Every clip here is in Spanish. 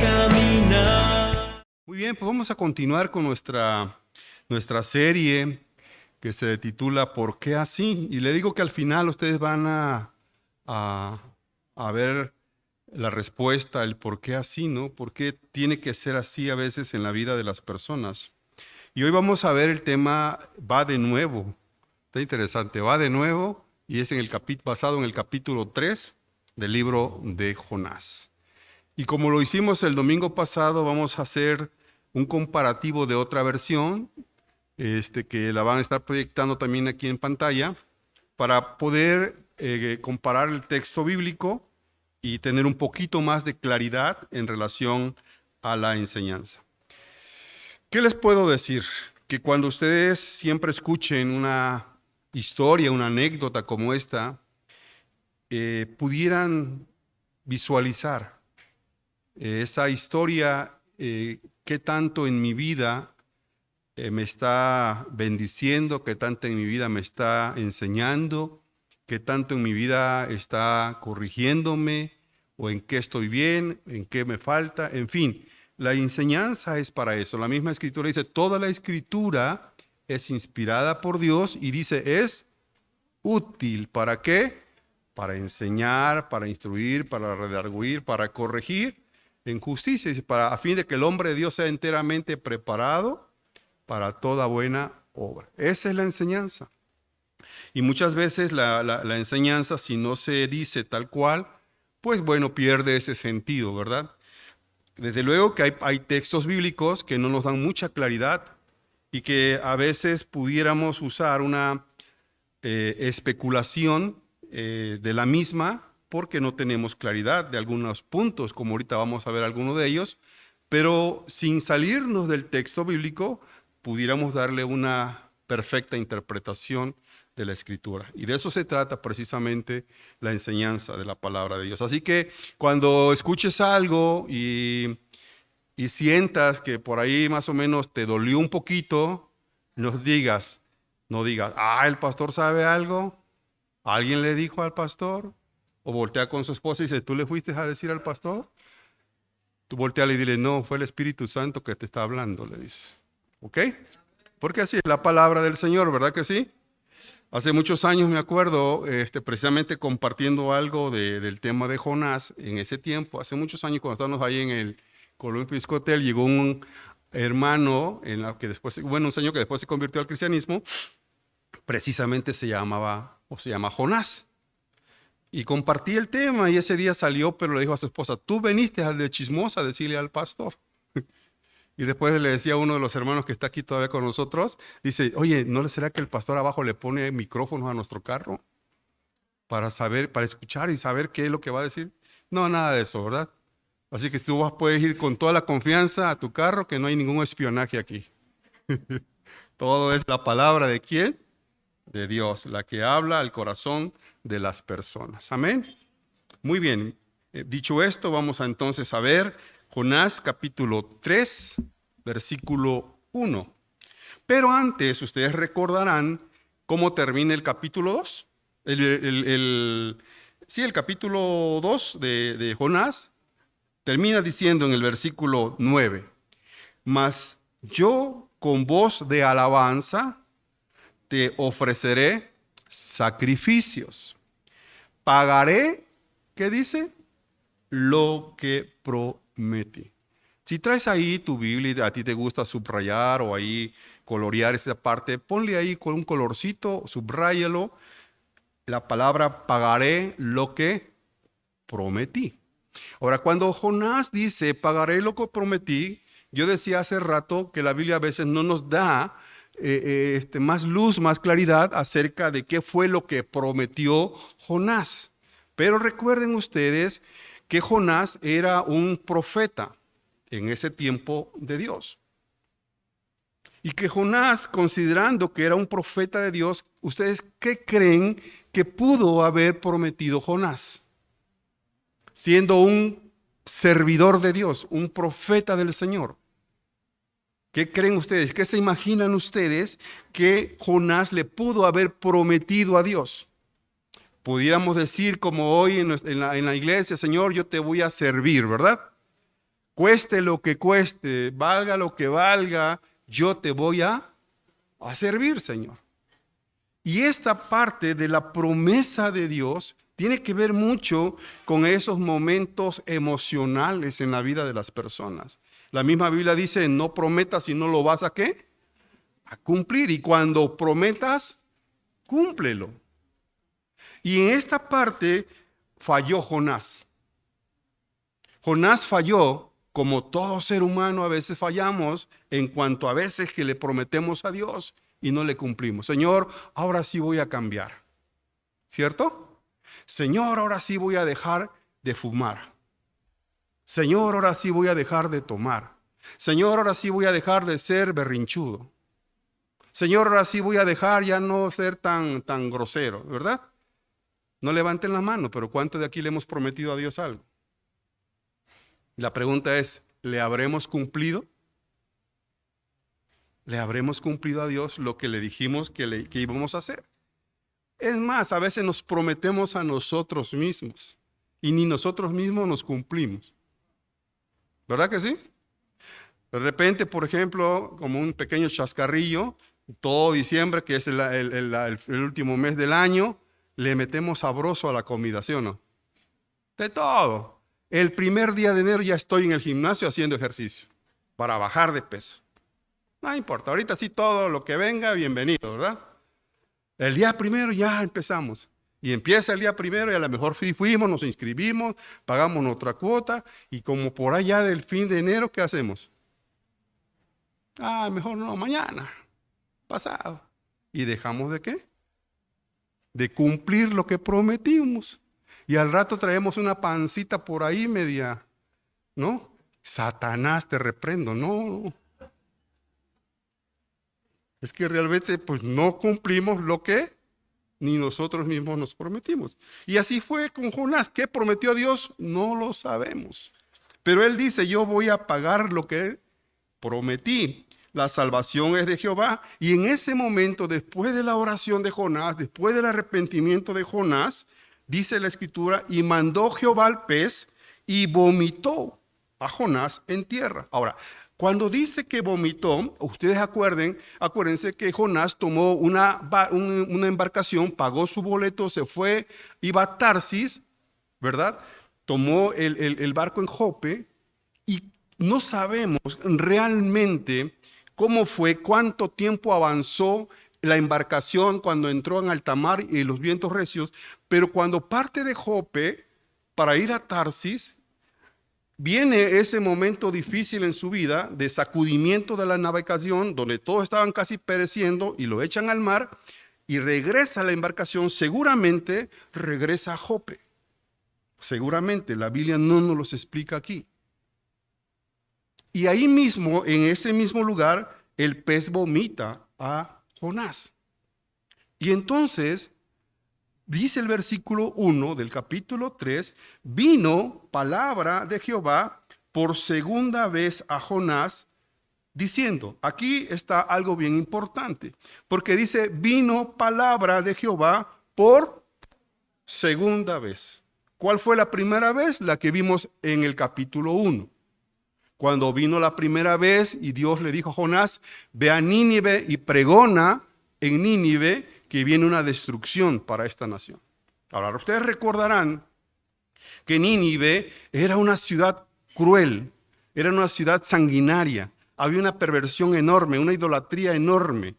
caminar. Muy bien, pues vamos a continuar con nuestra serie que se titula ¿Por qué así? Y le digo que al final ustedes van a ver la respuesta, el por qué así, ¿no? ¿Por qué tiene que ser así a veces en la vida de las personas? Y hoy vamos a ver el tema va de nuevo. Está interesante, va de nuevo y es basado en el capítulo 3 del libro de Jonás. Y como lo hicimos el domingo pasado, vamos a hacer un comparativo de otra versión, que la van a estar proyectando también aquí en pantalla, para poder comparar el texto bíblico y tener un poquito más de claridad en relación a la enseñanza. ¿Qué les puedo decir? Que cuando ustedes siempre escuchen una historia, una anécdota como esta, pudieran visualizar esa historia, qué tanto en mi vida me está bendiciendo, qué tanto en mi vida me está enseñando, qué tanto en mi vida está corrigiéndome, o en qué estoy bien, en qué me falta, en fin. La enseñanza es para eso. La misma escritura dice, toda la escritura es inspirada por Dios y dice, es útil. ¿Para qué? Para enseñar, para instruir, para redarguir, para corregir en justicia, a fin de que el hombre de Dios sea enteramente preparado para toda buena obra. Esa es la enseñanza. Y muchas veces la enseñanza, si no se dice tal cual, pues bueno, pierde ese sentido, ¿verdad? Desde luego que hay textos bíblicos que no nos dan mucha claridad y que a veces pudiéramos usar una especulación de la misma porque no tenemos claridad de algunos puntos, como ahorita vamos a ver algunos de ellos, pero sin salirnos del texto bíblico, pudiéramos darle una perfecta interpretación de la Escritura. Y de eso se trata precisamente la enseñanza de la palabra de Dios. Así que cuando escuches algo y sientas que por ahí más o menos te dolió un poquito, no digas, el pastor sabe algo, ¿alguien le dijo al pastor? O voltea con su esposa y dice, ¿tú le fuiste a decir al pastor? Tú volteale y dile, no, fue el Espíritu Santo que te está hablando, le dices. ¿Ok? Porque así es la palabra del Señor, ¿verdad que sí? Hace muchos años me acuerdo, precisamente compartiendo algo del tema de Jonás, en ese tiempo, hace muchos años cuando estábamos ahí en el Colombia Episcopal, llegó un hermano, un señor que después se convirtió al cristianismo, precisamente se llama Jonás. Y compartí el tema y ese día salió, pero le dijo a su esposa, tú veniste al de chismosa a decirle al pastor. Y después le decía a uno de los hermanos que está aquí todavía con nosotros, dice, oye, ¿no será que el pastor abajo le pone micrófonos a nuestro carro para saber, para escuchar y saber qué es lo que va a decir? No, nada de eso, ¿verdad? Así que tú puedes ir con toda la confianza a tu carro, que no hay ningún espionaje aquí. Todo es la palabra de ¿quién? De Dios, la que habla al corazón de las personas. Amén. Muy bien. Dicho esto, vamos entonces a ver Jonás capítulo 3, versículo 1. Pero antes, ustedes recordarán cómo termina el capítulo 2. El capítulo 2 de Jonás termina diciendo en el versículo 9, mas yo con voz de alabanza te ofreceré sacrificios. Pagaré, ¿qué dice? Lo que prometí. Si traes ahí tu Biblia y a ti te gusta subrayar o ahí colorear esa parte, ponle ahí con un colorcito, subráyalo, la palabra pagaré lo que prometí. Ahora, cuando Jonás dice pagaré lo que prometí, yo decía hace rato que la Biblia a veces no nos da más luz, más claridad acerca de qué fue lo que prometió Jonás. Pero recuerden ustedes que Jonás era un profeta en ese tiempo de Dios. Y que Jonás, considerando que era un profeta de Dios, ¿ustedes qué creen que pudo haber prometido Jonás? Siendo un servidor de Dios, un profeta del Señor. ¿Qué creen ustedes? ¿Qué se imaginan ustedes que Jonás le pudo haber prometido a Dios? Pudiéramos decir como hoy en la iglesia, Señor, yo te voy a servir, ¿verdad? cueste lo que cueste, valga lo que valga, yo te voy a servir, Señor. Y esta parte de la promesa de Dios tiene que ver mucho con esos momentos emocionales en la vida de las personas. La misma Biblia dice, no prometas si no lo vas a ¿qué? A cumplir. Y cuando prometas, cúmplelo. Y en esta parte falló Jonás. Jonás falló, como todo ser humano a veces fallamos, en cuanto a veces que le prometemos a Dios y no le cumplimos. Señor, ahora sí voy a cambiar. ¿Cierto? Señor, ahora sí voy a dejar de fumar. Señor, ahora sí voy a dejar de tomar. Señor, ahora sí voy a dejar de ser berrinchudo. Señor, ahora sí voy a dejar ya no ser tan grosero, ¿verdad? No levanten la mano, pero ¿cuántos de aquí le hemos prometido a Dios algo? La pregunta es, ¿le habremos cumplido? ¿Le habremos cumplido a Dios lo que le dijimos que íbamos a hacer? Es más, a veces nos prometemos a nosotros mismos y ni nosotros mismos nos cumplimos. ¿Verdad que sí? De repente, por ejemplo, como un pequeño chascarrillo, todo diciembre, que es el último mes del año, le metemos sabroso a la comida, ¿sí o no? De todo. El primer día de enero ya estoy en el gimnasio haciendo ejercicio para bajar de peso. No importa, ahorita sí todo lo que venga, bienvenido, ¿verdad? El día primero ya empezamos. Y empieza el día primero y a lo mejor fuimos, nos inscribimos, pagamos nuestra cuota y como por allá del fin de enero, ¿qué hacemos? Mejor no, mañana, pasado. ¿Y dejamos de qué? De cumplir lo que prometimos. Y al rato traemos una pancita por ahí media, ¿no? Satanás, te reprendo, no. Es que realmente pues no cumplimos lo que ni nosotros mismos nos prometimos. Y así fue con Jonás. ¿Qué prometió Dios? No lo sabemos. Pero él dice, yo voy a pagar lo que prometí. La salvación es de Jehová. Y en ese momento, después de la oración de Jonás, después del arrepentimiento de Jonás, dice la Escritura, y mandó Jehová al pez y vomitó a Jonás en tierra. Ahora, cuando dice que vomitó, ustedes acuérdense que Jonás tomó una embarcación, pagó su boleto, se fue, iba a Tarsis, ¿verdad? Tomó el barco en Jope y no sabemos realmente cómo fue, cuánto tiempo avanzó la embarcación cuando entró en alta mar y los vientos recios, pero cuando parte de Jope para ir a Tarsis, viene ese momento difícil en su vida de sacudimiento de la navegación, donde todos estaban casi pereciendo y lo echan al mar y regresa a la embarcación, seguramente regresa a Jope. Seguramente, la Biblia no nos los explica aquí. Y ahí mismo, en ese mismo lugar, el pez vomita a Jonás. Y entonces, dice el versículo 1 del capítulo 3, vino palabra de Jehová por segunda vez a Jonás, diciendo, aquí está algo bien importante, porque dice, vino palabra de Jehová por segunda vez. ¿Cuál fue la primera vez? La que vimos en el capítulo 1. Cuando vino la primera vez y Dios le dijo a Jonás, ve a Nínive y pregona en Nínive que viene una destrucción para esta nación. Ahora, ustedes recordarán que Nínive era una ciudad cruel, era una ciudad sanguinaria, había una perversión enorme, una idolatría enorme.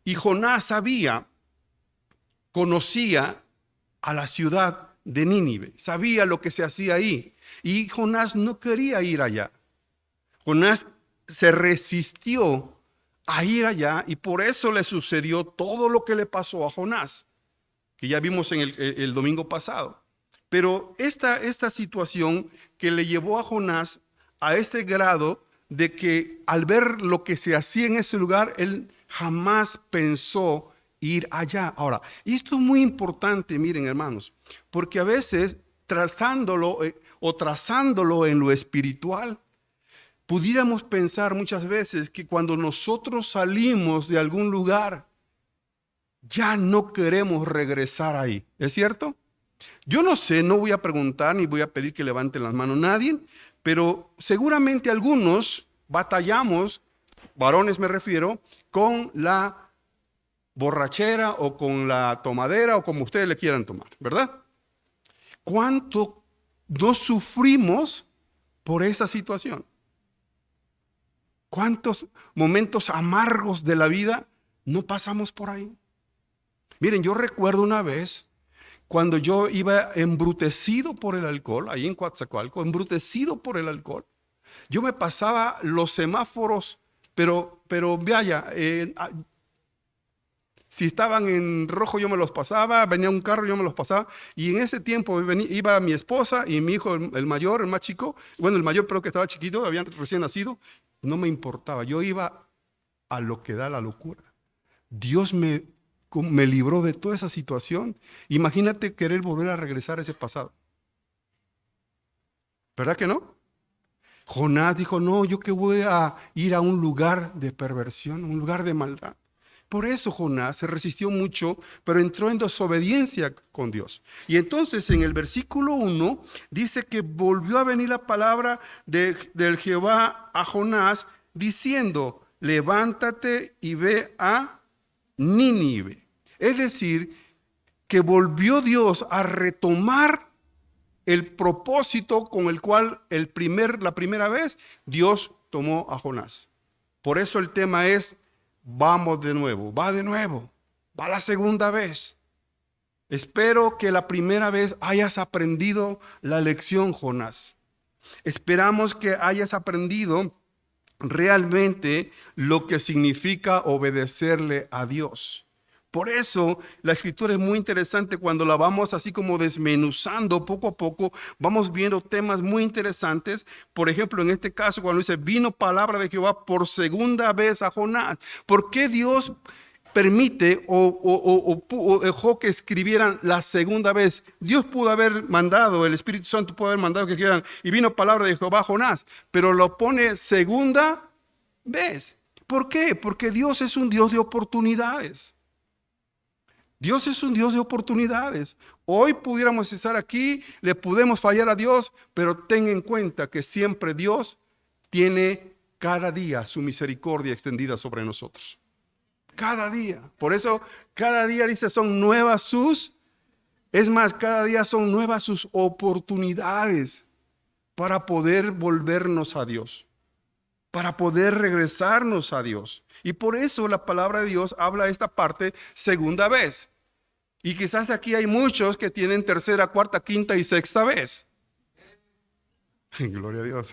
Y Jonás conocía a la ciudad de Nínive, sabía lo que se hacía ahí. Y Jonás no quería ir allá. Jonás se resistió a ir allá y por eso le sucedió todo lo que le pasó a Jonás, que ya vimos en el domingo pasado. Pero esta situación que le llevó a Jonás a ese grado de que al ver lo que se hacía en ese lugar, él jamás pensó ir allá. Ahora, y esto es muy importante, miren hermanos, porque a veces trazándolo en lo espiritual, pudiéramos pensar muchas veces que cuando nosotros salimos de algún lugar, ya no queremos regresar ahí. ¿Es cierto? Yo no sé, no voy a preguntar ni voy a pedir que levanten las manos nadie, pero seguramente algunos batallamos, varones me refiero, con la borrachera o con la tomadera o como ustedes le quieran tomar, ¿verdad? ¿Cuánto no sufrimos por esa situación? ¿Cuántos momentos amargos de la vida no pasamos por ahí? Miren, yo recuerdo una vez cuando yo iba embrutecido por el alcohol, ahí en Coatzacoalcos, embrutecido por el alcohol. Yo me pasaba los semáforos, pero vaya, si estaban en rojo yo me los pasaba, venía un carro yo me los pasaba, y en ese tiempo iba mi esposa y mi hijo, el mayor, el más chico, bueno, el mayor pero que estaba chiquito, había recién nacido, no me importaba, yo iba a lo que da la locura. Dios me libró de toda esa situación. Imagínate querer volver a regresar a ese pasado. ¿Verdad que no? Jonás dijo, no, yo que voy a ir a un lugar de perversión, un lugar de maldad. Por eso Jonás se resistió mucho, pero entró en desobediencia con Dios. Y entonces en el versículo 1 dice que volvió a venir la palabra del Jehová a Jonás diciendo, levántate y ve a Nínive. Es decir, que volvió Dios a retomar el propósito con el cual la primera vez Dios tomó a Jonás. Por eso el tema es, vamos de nuevo, va la segunda vez. Espero que la primera vez hayas aprendido la lección, Jonás. Esperamos que hayas aprendido realmente lo que significa obedecerle a Dios. Por eso la escritura es muy interesante cuando la vamos así como desmenuzando poco a poco, vamos viendo temas muy interesantes. Por ejemplo, en este caso cuando dice, vino palabra de Jehová por segunda vez a Jonás. ¿Por qué Dios permite o dejó que escribieran la segunda vez? Dios pudo haber mandado, el Espíritu Santo pudo haber mandado que escribieran, y vino palabra de Jehová a Jonás, pero lo pone segunda vez. ¿Por qué? Porque Dios es un Dios de oportunidades. Dios es un Dios de oportunidades. Hoy pudiéramos estar aquí, le podemos fallar a Dios, pero ten en cuenta que siempre Dios tiene cada día su misericordia extendida sobre nosotros. Cada día. Por eso cada día dice son nuevas cada día son nuevas sus oportunidades para poder volvernos a Dios, para poder regresarnos a Dios. Y por eso la palabra de Dios habla esta parte segunda vez. Y quizás aquí hay muchos que tienen tercera, cuarta, quinta y sexta vez. Gloria a Dios.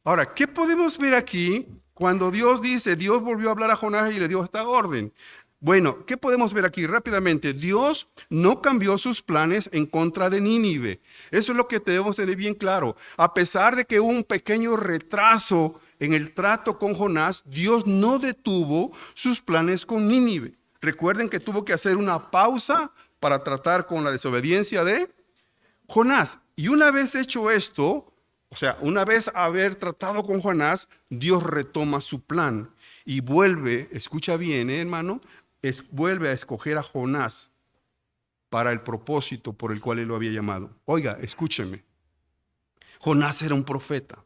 Ahora, ¿qué podemos ver aquí cuando Dios dice, Dios volvió a hablar a Jonás y le dio esta orden? Bueno, ¿qué podemos ver aquí rápidamente? Dios no cambió sus planes en contra de Nínive. Eso es lo que debemos tener bien claro. A pesar de que hubo un pequeño retraso en el trato con Jonás, Dios no detuvo sus planes con Nínive. Recuerden que tuvo que hacer una pausa para tratar con la desobediencia de Jonás. Y una vez hecho esto, o sea, una vez haber tratado con Jonás, Dios retoma su plan y vuelve, escucha bien, hermano, vuelve a escoger a Jonás para el propósito por el cual él lo había llamado. Oiga, escúcheme. Jonás era un profeta.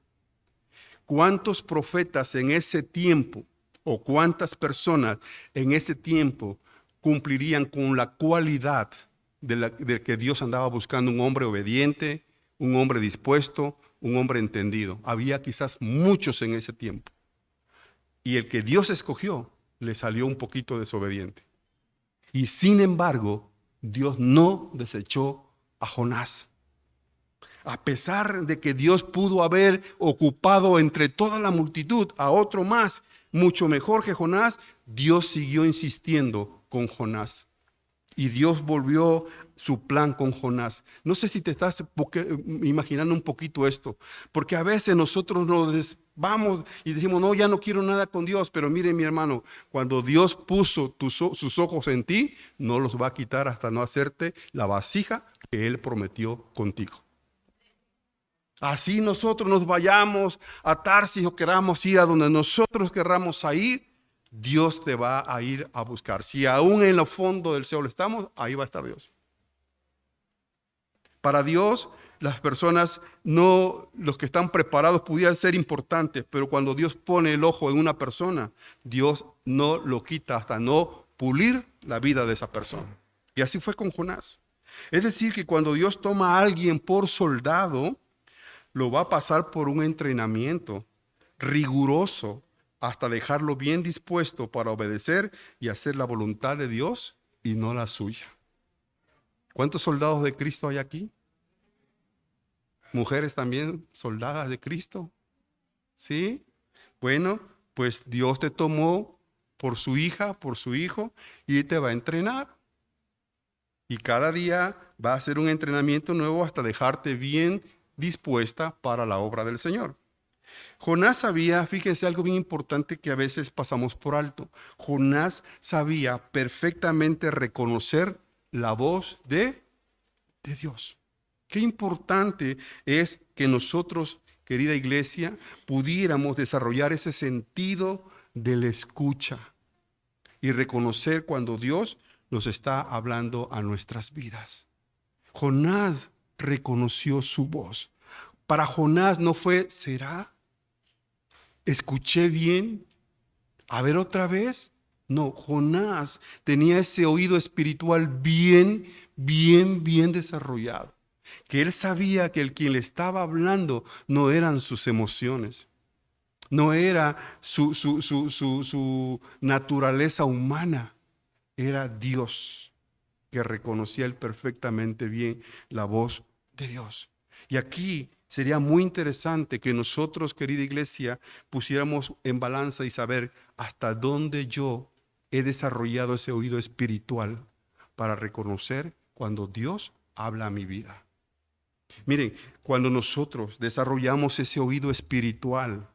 ¿Cuántos profetas en ese tiempo o cuántas personas en ese tiempo cumplirían con la cualidad de que Dios andaba buscando? Un hombre obediente, un hombre dispuesto, un hombre entendido. Había quizás muchos en ese tiempo. Y el que Dios escogió le salió un poquito desobediente. Y sin embargo, Dios no desechó a Jonás. A pesar de que Dios pudo haber ocupado entre toda la multitud a otro más, mucho mejor que Jonás, Dios siguió insistiendo con Jonás. Y Dios volvió su plan con Jonás. No sé si te estás imaginando un poquito esto, porque a veces nosotros nos vamos y decimos, no, ya no quiero nada con Dios, pero mire mi hermano, cuando Dios puso sus ojos en ti, no los va a quitar hasta no hacerte la vasija que Él prometió contigo. Así nosotros nos vayamos a Tarsis o queramos ir a donde nosotros querramos ir, Dios te va a ir a buscar. Si aún en el fondo del Seol estamos, ahí va a estar Dios. Para Dios, las personas no, los que están preparados pudieran ser importantes, pero cuando Dios pone el ojo en una persona, Dios no lo quita hasta no pulir la vida de esa persona. Y así fue con Jonás. Es decir, que cuando Dios toma a alguien por soldado, lo va a pasar por un entrenamiento riguroso hasta dejarlo bien dispuesto para obedecer y hacer la voluntad de Dios y no la suya. ¿Cuántos soldados de Cristo hay aquí? Mujeres también soldadas de Cristo. ¿Sí? Bueno, pues Dios te tomó por su hija, por su hijo, y te va a entrenar. Y cada día va a ser un entrenamiento nuevo hasta dejarte bien dispuesta para la obra del Señor. Jonás sabía, fíjense algo bien importante que a veces pasamos por alto. Jonás sabía perfectamente reconocer la voz de Dios. Qué importante es que nosotros, querida iglesia, pudiéramos desarrollar ese sentido de la escucha y reconocer cuando Dios nos está hablando a nuestras vidas. Jonás reconoció su voz. Para Jonás no fue, ¿será? ¿Escuché bien? A ver otra vez. No, Jonás tenía ese oído espiritual bien desarrollado. Que él sabía que el quien le estaba hablando no eran sus emociones. No era su naturaleza humana. Era Dios, que reconocía él perfectamente bien la voz de Dios. Y aquí sería muy interesante que nosotros, querida iglesia, pusiéramos en balanza y saber hasta dónde yo he desarrollado ese oído espiritual para reconocer cuando Dios habla a mi vida. Miren, cuando nosotros desarrollamos ese oído espiritual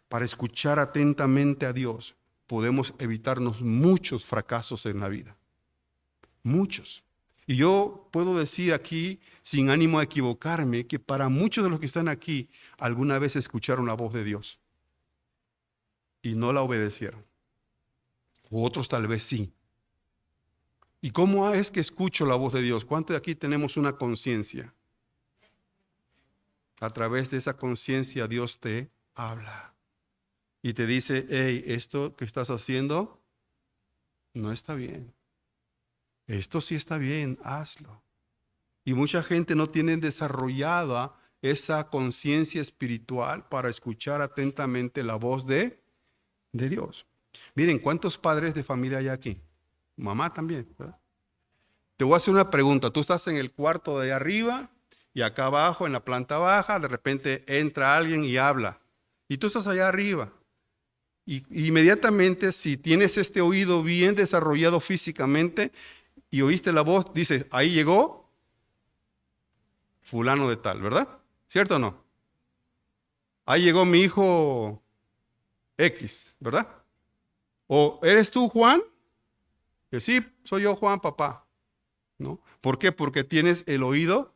para escuchar atentamente a Dios, podemos evitarnos muchos fracasos en la vida. Muchos. Y yo puedo decir aquí, sin ánimo a equivocarme, que para muchos de los que están aquí, alguna vez escucharon la voz de Dios y no la obedecieron. O otros tal vez sí. ¿Y cómo es que escucho la voz de Dios? ¿Cuántos de aquí tenemos una conciencia? A través de esa conciencia Dios te habla y te dice, hey, esto que estás haciendo no está bien. Esto sí está bien, hazlo. Y mucha gente no tiene desarrollada esa conciencia espiritual para escuchar atentamente la voz de Dios. Miren, ¿cuántos padres de familia hay aquí? Mamá también, ¿verdad? Te voy a hacer una pregunta. Tú estás en el cuarto de arriba y acá abajo, en la planta baja, de repente entra alguien y habla. Y tú estás allá arriba. Y inmediatamente, si tienes este oído bien desarrollado físicamente y oíste la voz, dices, ahí llegó fulano de tal, ¿verdad? ¿Cierto o no? Ahí llegó mi hijo X, ¿verdad? ¿O eres tú, Juan? Que sí, soy yo, Juan, papá. ¿No? ¿Por qué? Porque tienes el oído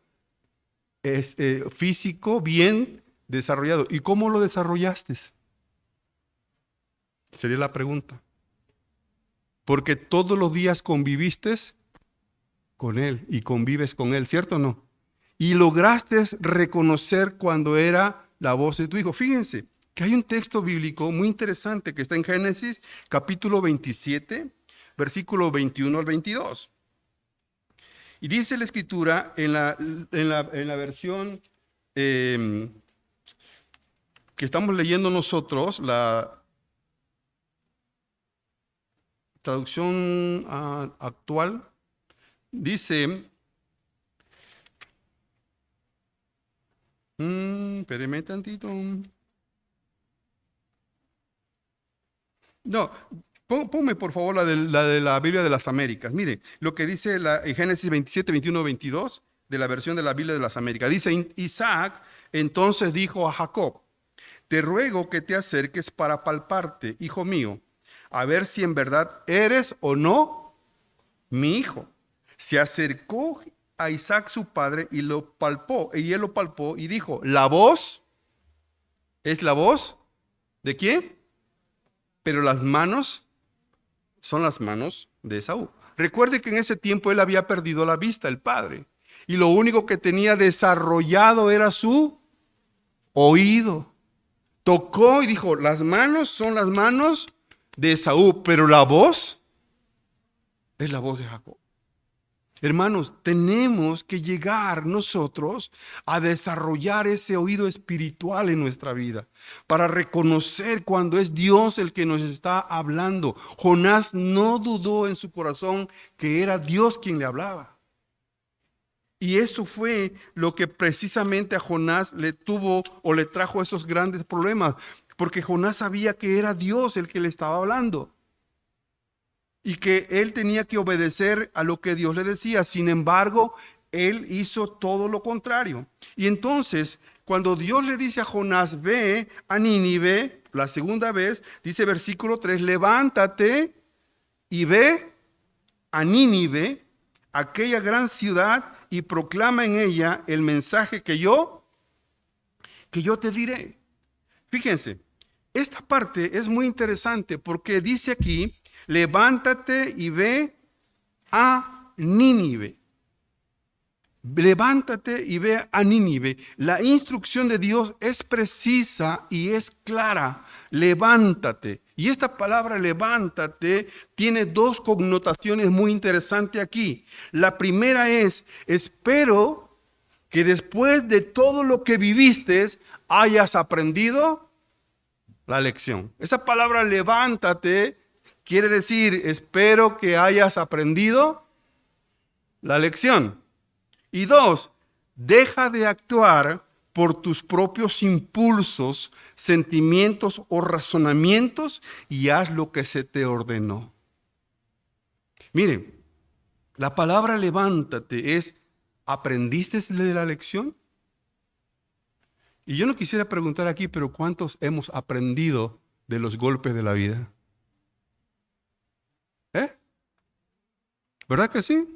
físico bien desarrollado. ¿Y cómo lo desarrollaste? Sería la pregunta. Porque todos los días conviviste con él y convives con él, ¿cierto o no? Y lograste reconocer cuando era la voz de tu hijo. Fíjense que hay un texto bíblico muy interesante que está en Génesis capítulo 27, versículo 21 al 22. Y dice la escritura en la versión que estamos leyendo nosotros, la traducción actual, dice, espérame tantito. No, ponme por favor la de la Biblia de las Américas. Mire, lo que dice en Génesis 27, 21, 22, de la versión de la Biblia de las Américas. Dice, Isaac entonces dijo a Jacob, te ruego que te acerques para palparte, hijo mío, a ver si en verdad eres o no mi hijo. Se acercó a Isaac su padre y lo palpó, y él lo palpó y dijo, la voz, ¿es la voz de quién? pero las manos son las manos de Esaú. Recuerde que en ese tiempo él había perdido la vista, el padre, y lo único que tenía desarrollado era su oído. Tocó y dijo, las manos son las manos de Esaú, pero la voz es la voz de Jacob. Hermanos, tenemos que llegar nosotros a desarrollar ese oído espiritual en nuestra vida para reconocer cuando es Dios el que nos está hablando. Jonás no dudó en su corazón que era Dios quien le hablaba. Y esto fue lo que precisamente a Jonás le tuvo o le trajo esos grandes problemas, porque Jonás sabía que era Dios el que le estaba hablando y que él tenía que obedecer a lo que Dios le decía. Sin embargo, él hizo todo lo contrario. Y entonces, cuando Dios le dice a Jonás, ve a Nínive, la segunda vez, dice versículo 3, levántate y ve a Nínive, aquella gran ciudad, y proclama en ella el mensaje que yo te diré. Fíjense, esta parte es muy interesante porque dice aquí, levántate y ve a Nínive. Levántate y ve a Nínive. La instrucción de Dios es precisa y es clara. Levántate. Y esta palabra levántate tiene dos connotaciones muy interesantes aquí. La primera es, espero que después de todo lo que viviste hayas aprendido la lección. Esa palabra levántate quiere decir, espero que hayas aprendido la lección. Y dos, deja de actuar por tus propios impulsos, sentimientos o razonamientos y haz lo que se te ordenó. Miren, la palabra levántate es, ¿aprendiste de la lección? Y yo no quisiera preguntar aquí, pero ¿cuántos hemos aprendido de los golpes de la vida? ¿Verdad que sí?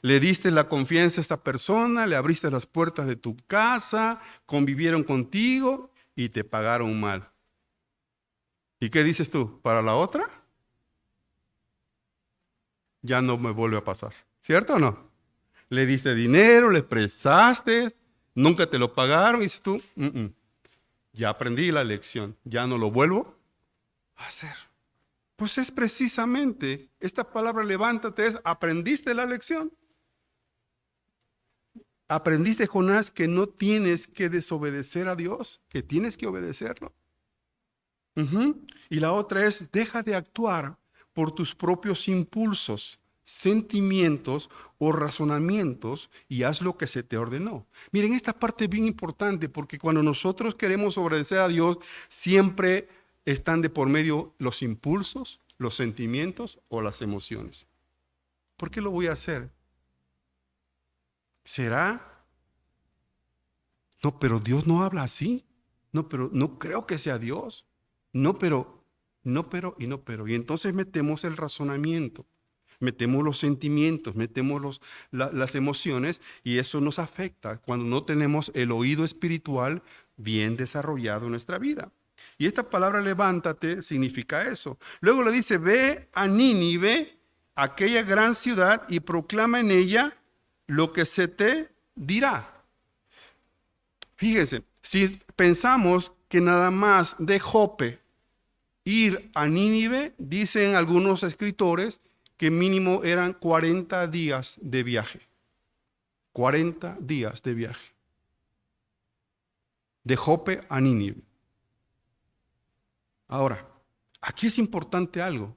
Le diste la confianza a esta persona, le abriste las puertas de tu casa, convivieron contigo y te pagaron mal. ¿Y qué dices tú? ¿Para la otra? Ya no me vuelve a pasar. ¿Cierto o no? Le diste dinero, le prestaste, nunca te lo pagaron y dices tú, ya aprendí la lección, ya no lo vuelvo a hacer. Pues es precisamente, esta palabra levántate es, ¿aprendiste la lección? ¿Aprendiste, Jonás, que no tienes que desobedecer a Dios? Que tienes que obedecerlo. Y la otra es, deja de actuar por tus propios impulsos, sentimientos o razonamientos y haz lo que se te ordenó. Miren, esta parte es bien importante porque cuando nosotros queremos obedecer a Dios, siempre están de por medio los impulsos, los sentimientos o las emociones. ¿Por qué lo voy a hacer? ¿Será? No, pero Dios no habla así. No, pero no creo que sea Dios. No, pero. Y entonces metemos el razonamiento, metemos los sentimientos, metemos las emociones y eso nos afecta cuando no tenemos el oído espiritual bien desarrollado en nuestra vida. Y esta palabra levántate significa eso. Luego le dice, ve a Nínive, aquella gran ciudad, y proclama en ella lo que se te dirá. Fíjese, si pensamos que nada más de Jope ir a Nínive, dicen algunos escritores que mínimo eran 40 días de viaje. 40 días de viaje. De Jope a Nínive. Ahora, aquí es importante algo.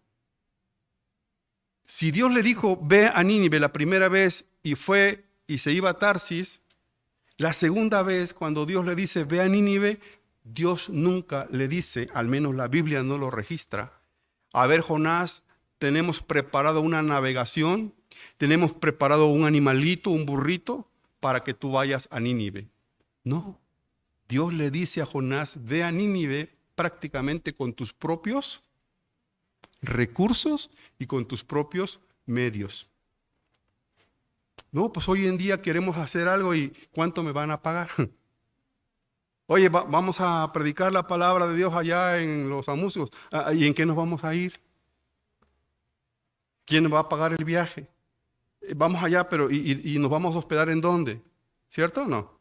Si Dios le dijo, ve a Nínive la primera vez y fue y se iba a Tarsis, la segunda vez cuando Dios le dice, ve a Nínive, Dios nunca le dice, al menos la Biblia no lo registra, a ver, Jonás, tenemos preparado una navegación, tenemos preparado un animalito, un burrito, para que tú vayas a Nínive. No, Dios le dice a Jonás, ve a Nínive prácticamente con tus propios recursos y con tus propios medios. No, pues hoy en día queremos hacer algo y ¿cuánto me van a pagar? Oye, vamos a predicar la palabra de Dios allá en los amusios. ¿Y en qué nos vamos a ir? ¿Quién va a pagar el viaje? Vamos allá, pero ¿y nos vamos a hospedar en dónde? ¿Cierto o no?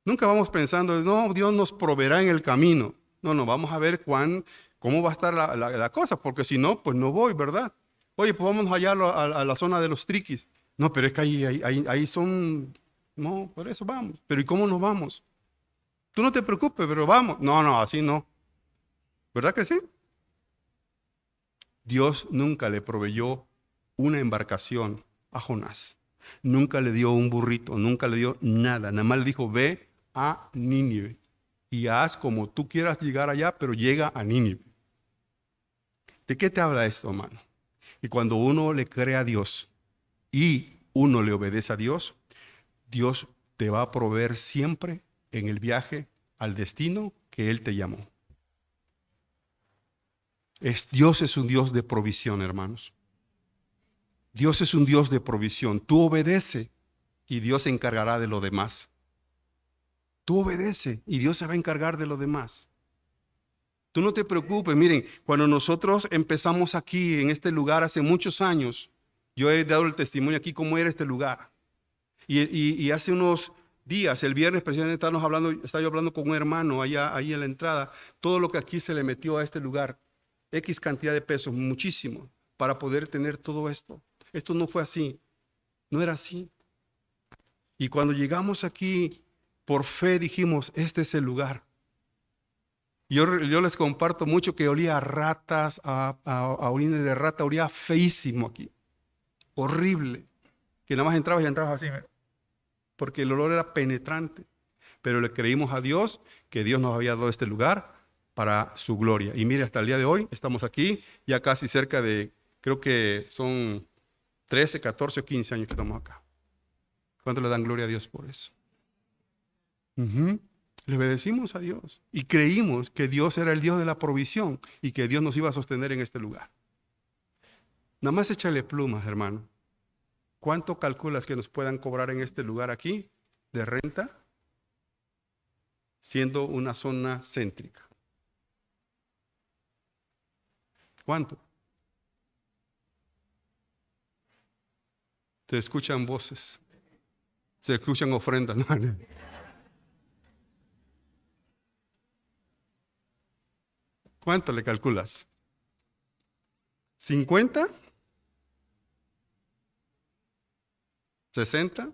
Nunca vamos pensando, no, Dios nos proveerá en el camino. No, no, vamos a ver cómo va a estar la cosa, porque si no, pues no voy, ¿verdad? Oye, pues vamos allá a la zona de los triquis. No, pero es que ahí son, no, por eso vamos. Pero ¿y cómo nos vamos? Tú no te preocupes, pero vamos. No, no, así no. ¿Verdad que sí? Dios nunca le proveyó una embarcación a Jonás. Nunca le dio un burrito, nunca le dio nada. Nada más le dijo, ve a Nínive y haz como tú quieras llegar allá, pero llega a Nínive. ¿De qué te habla esto, hermano? Y cuando uno le cree a Dios y uno le obedece a Dios, Dios te va a proveer siempre en el viaje al destino que Él te llamó. Dios es un Dios de provisión, hermanos. Dios es un Dios de provisión. Tú obedece y Dios se encargará de lo demás. Tú obedece y Dios se va a encargar de lo demás. Tú no te preocupes. Miren, cuando nosotros empezamos aquí en este lugar hace muchos años, yo he dado el testimonio aquí cómo era este lugar. Y hace unos días, el viernes precisamente estaba yo hablando con un hermano allá ahí en la entrada, todo lo que aquí se le metió a este lugar, X cantidad de pesos, muchísimo, para poder tener todo esto. Esto no fue así, no era así. Y cuando llegamos aquí, por fe dijimos, este es el lugar. Yo les comparto mucho que olía a ratas, a orines de rata, olía feísimo aquí, horrible, que nada más entrabas y entrabas así, porque el olor era penetrante. Pero le creímos a Dios que Dios nos había dado este lugar para su gloria. Y mire, hasta el día de hoy estamos aquí, ya casi cerca de, creo que son 13, 14 o 15 años que estamos acá. ¿Cuánto le dan gloria a Dios por eso? Le obedecimos a Dios y creímos que Dios era el Dios de la provisión y que Dios nos iba a sostener en este lugar. Nada más échale plumas, hermano. ¿Cuánto calculas que nos puedan cobrar en este lugar aquí de renta, siendo una zona céntrica? ¿Cuánto? Se escuchan voces, se escuchan ofrendas. ¿Cuánto le calculas? ¿50? ¿60?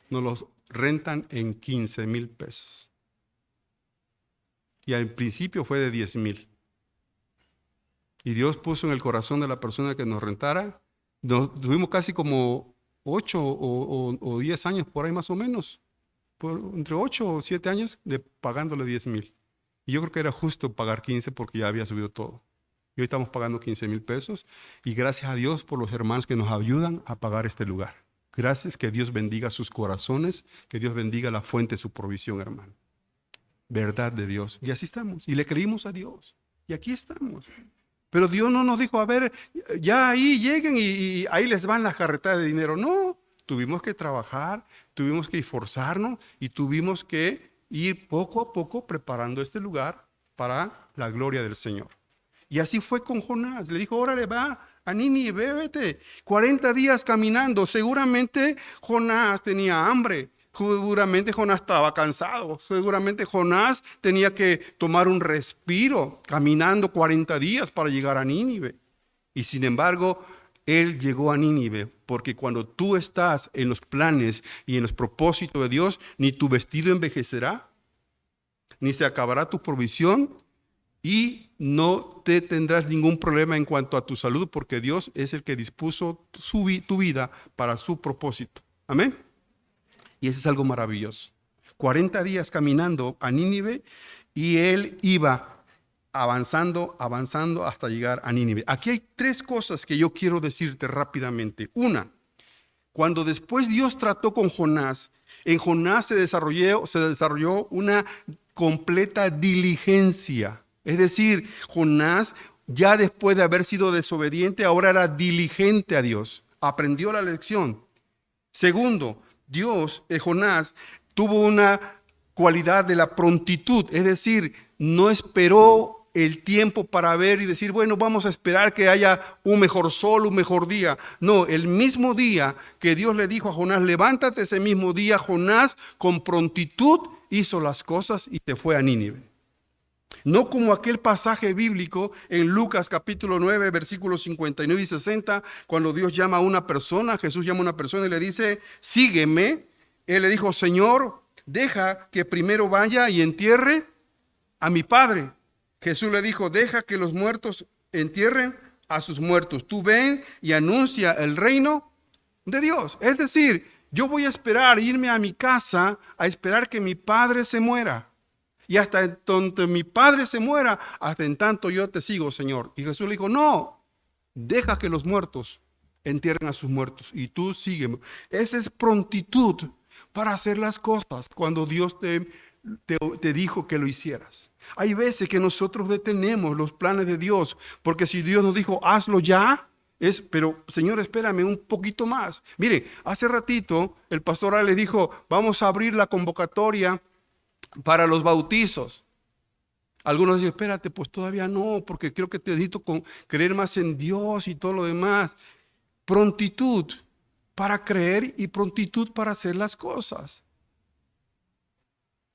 Nos los rentan en 15,000 pesos. Y al principio fue de 10,000. Y Dios puso en el corazón de la persona que nos rentara. Tuvimos casi como 8 o 10 años por ahí más o menos. Entre 8 o 7 años pagándole 10,000. Y yo creo que era justo pagar 15 porque ya había subido todo. Y hoy estamos pagando 15,000 pesos. Y gracias a Dios por los hermanos que nos ayudan a pagar este lugar. Gracias, que Dios bendiga sus corazones, que Dios bendiga la fuente de su provisión, hermano. Verdad de Dios. Y así estamos. Y le creímos a Dios. Y aquí estamos. Pero Dios no nos dijo, a ver, ya ahí lleguen y ahí les van las carretadas de dinero. No, tuvimos que trabajar, tuvimos que esforzarnos y tuvimos que ir poco a poco preparando este lugar para la gloria del Señor. Y así fue con Jonás. Le dijo, órale, va a Nínive, vete. 40 días caminando. Seguramente Jonás tenía hambre. Seguramente Jonás estaba cansado. Seguramente Jonás tenía que tomar un respiro caminando 40 días para llegar a Nínive. Y sin embargo, él llegó a Nínive, porque cuando tú estás en los planes y en los propósitos de Dios, ni tu vestido envejecerá, ni se acabará tu provisión, y no te tendrás ningún problema en cuanto a tu salud, porque Dios es el que dispuso tu vida para su propósito. Amén. Y eso es algo maravilloso. 40 días caminando a Nínive y él iba avanzando hasta llegar a Nínive. Aquí hay 3 cosas que yo quiero decirte rápidamente. Una, cuando después Dios trató con Jonás, en Jonás se desarrolló una completa diligencia. Es decir, Jonás, ya después de haber sido desobediente, ahora era diligente a Dios. Aprendió la lección. Segundo, Jonás tuvo una cualidad de la prontitud, es decir, no esperó el tiempo para ver y decir, bueno, vamos a esperar que haya un mejor sol, un mejor día. No, el mismo día que Dios le dijo a Jonás, levántate, ese mismo día Jonás con prontitud hizo las cosas y se fue a Nínive. No como aquel pasaje bíblico en Lucas capítulo 9, versículos 59 y 60, cuando Dios llama a una persona, Jesús llama a una persona y le dice, sígueme. Él le dijo, Señor, deja que primero vaya y entierre a mi padre. Jesús le dijo, deja que los muertos entierren a sus muertos. Tú ven y anuncia el reino de Dios. Es decir, yo voy a esperar irme a mi casa a esperar que mi padre se muera. Y hasta en tanto mi padre se muera, hasta en tanto yo te sigo, Señor. Y Jesús le dijo, no, deja que los muertos entierren a sus muertos y tú sígueme. Esa es prontitud para hacer las cosas cuando Dios te dijo que lo hicieras. Hay veces que nosotros detenemos los planes de Dios, porque si Dios nos dijo, hazlo ya, pero Señor, espérame un poquito más. Mire, hace ratito el pastor le dijo, vamos a abrir la convocatoria para los bautizos. Algunos dicen, espérate, pues todavía no, porque creo que te necesito creer más en Dios y todo lo demás. Prontitud para creer y prontitud para hacer las cosas.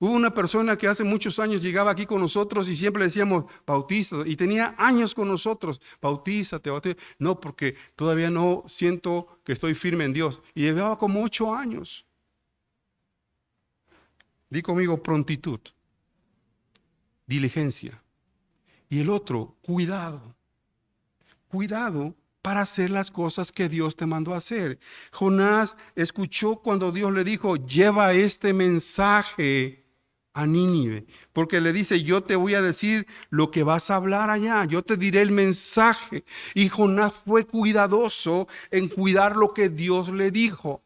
Hubo una persona que hace muchos años llegaba aquí con nosotros y siempre le decíamos, bautízate, y tenía años con nosotros, bautízate. No, porque todavía no siento que estoy firme en Dios. Y llevaba como 8 años. Di conmigo prontitud, diligencia. Y el otro, cuidado. Cuidado para hacer las cosas que Dios te mandó a hacer. Jonás escuchó cuando Dios le dijo, lleva este mensaje a Nínive, porque le dice, yo te voy a decir lo que vas a hablar allá, yo te diré el mensaje. Y Jonás fue cuidadoso en cuidar lo que Dios le dijo.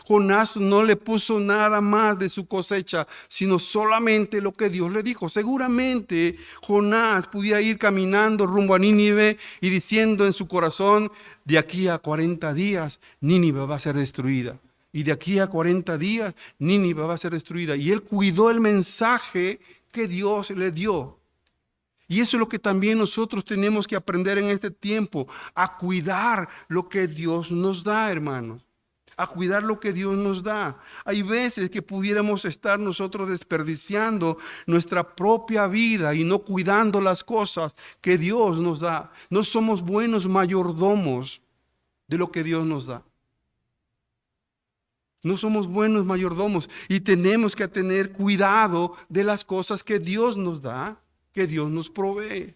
Jonás no le puso nada más de su cosecha, sino solamente lo que Dios le dijo. Seguramente Jonás pudiera ir caminando rumbo a Nínive y diciendo en su corazón, de aquí a 40 días, Nínive va a ser destruida. Y de aquí a 40 días, Nínive va a ser destruida. Y él cuidó el mensaje que Dios le dio. Y eso es lo que también nosotros tenemos que aprender en este tiempo, a cuidar lo que Dios nos da, hermanos. A cuidar lo que Dios nos da. Hay veces que pudiéramos estar nosotros desperdiciando nuestra propia vida y no cuidando las cosas que Dios nos da. No somos buenos mayordomos de lo que Dios nos da. No somos buenos mayordomos y tenemos que tener cuidado de las cosas que Dios nos da, que Dios nos provee.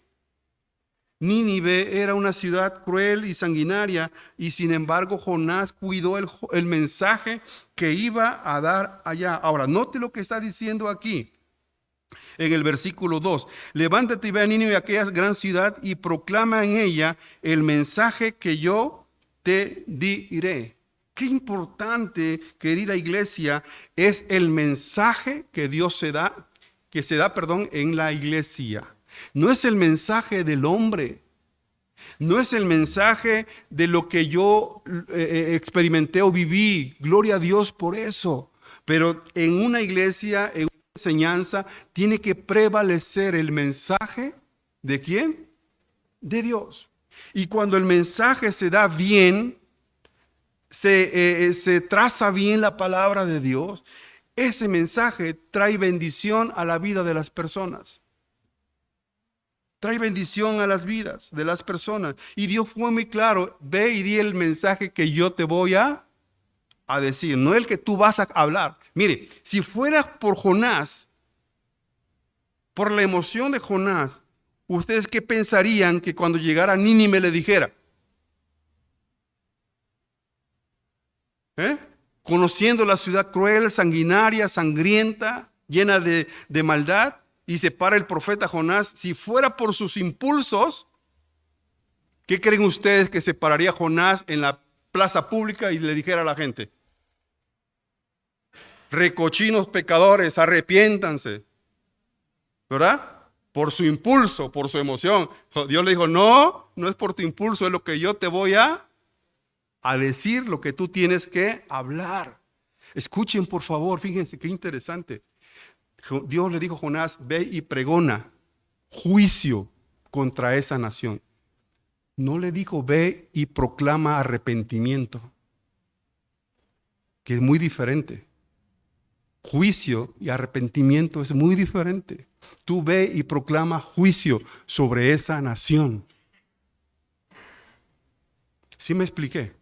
Nínive era una ciudad cruel y sanguinaria y sin embargo Jonás cuidó el mensaje que iba a dar allá. Ahora, note lo que está diciendo aquí en el versículo 2. Levántate y ve a Nínive, aquella gran ciudad, y proclama en ella el mensaje que yo te diré. Qué importante, querida iglesia, es el mensaje que Dios se da en la iglesia. No es el mensaje del hombre, no es el mensaje de lo que yo experimenté o viví. Gloria a Dios por eso. Pero en una iglesia, en una enseñanza, tiene que prevalecer el mensaje ¿de quién? De Dios. Y cuando el mensaje se da bien, se traza bien la palabra de Dios, ese mensaje trae bendición a la vida de las personas. Trae bendición a las vidas de las personas. Y Dios fue muy claro, ve y di el mensaje que yo te voy a decir, no el que tú vas a hablar. Mire, si fuera por Jonás, por la emoción de Jonás, ¿ustedes qué pensarían que cuando llegara a Nínive le dijera? Conociendo la ciudad cruel, sanguinaria, sangrienta, llena de maldad, y se para el profeta Jonás. Si fuera por sus impulsos, ¿qué creen ustedes que se pararía Jonás en la plaza pública y le dijera a la gente? Recochinos pecadores, arrepiéntanse. ¿Verdad? Por su impulso, por su emoción. Dios le dijo, no es por tu impulso, es lo que yo te voy a decir, lo que tú tienes que hablar. Escuchen, por favor, fíjense qué interesante. Dios le dijo a Jonás, ve y pregona juicio contra esa nación. No le dijo, ve y proclama arrepentimiento, que es muy diferente. Juicio y arrepentimiento es muy diferente. Tú ve y proclama juicio sobre esa nación. ¿Sí me expliqué?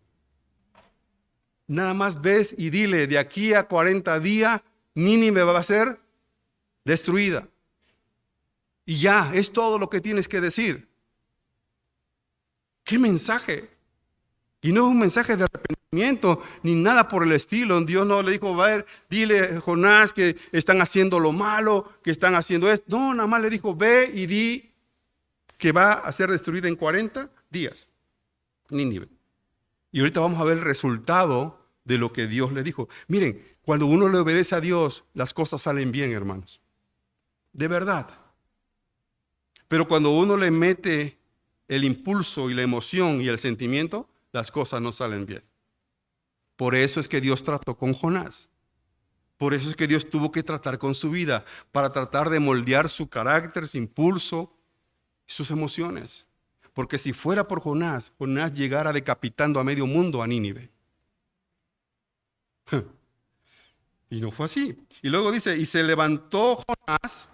Nada más ves y dile, de aquí a 40 días, Nínive va a ser destruida. Y ya, es todo lo que tienes que decir. ¿Qué mensaje? Y no es un mensaje de arrepentimiento, ni nada por el estilo. Dios no le dijo, va a ver, dile a Jonás que están haciendo lo malo, que están haciendo esto. No, nada más le dijo, ve y di que va a ser destruida en 40 días. Nínive. Y ahorita vamos a ver el resultado de lo que Dios le dijo. Miren, cuando uno le obedece a Dios, las cosas salen bien, hermanos. De verdad. Pero cuando uno le mete el impulso y la emoción y el sentimiento, las cosas no salen bien. Por eso es que Dios trató con Jonás. Por eso es que Dios tuvo que tratar con su vida, para tratar de moldear su carácter, su impulso, sus emociones. Porque si fuera por Jonás, Jonás llegara decapitando a medio mundo a Nínive. Y no fue así. Y luego dice, y se levantó Jonás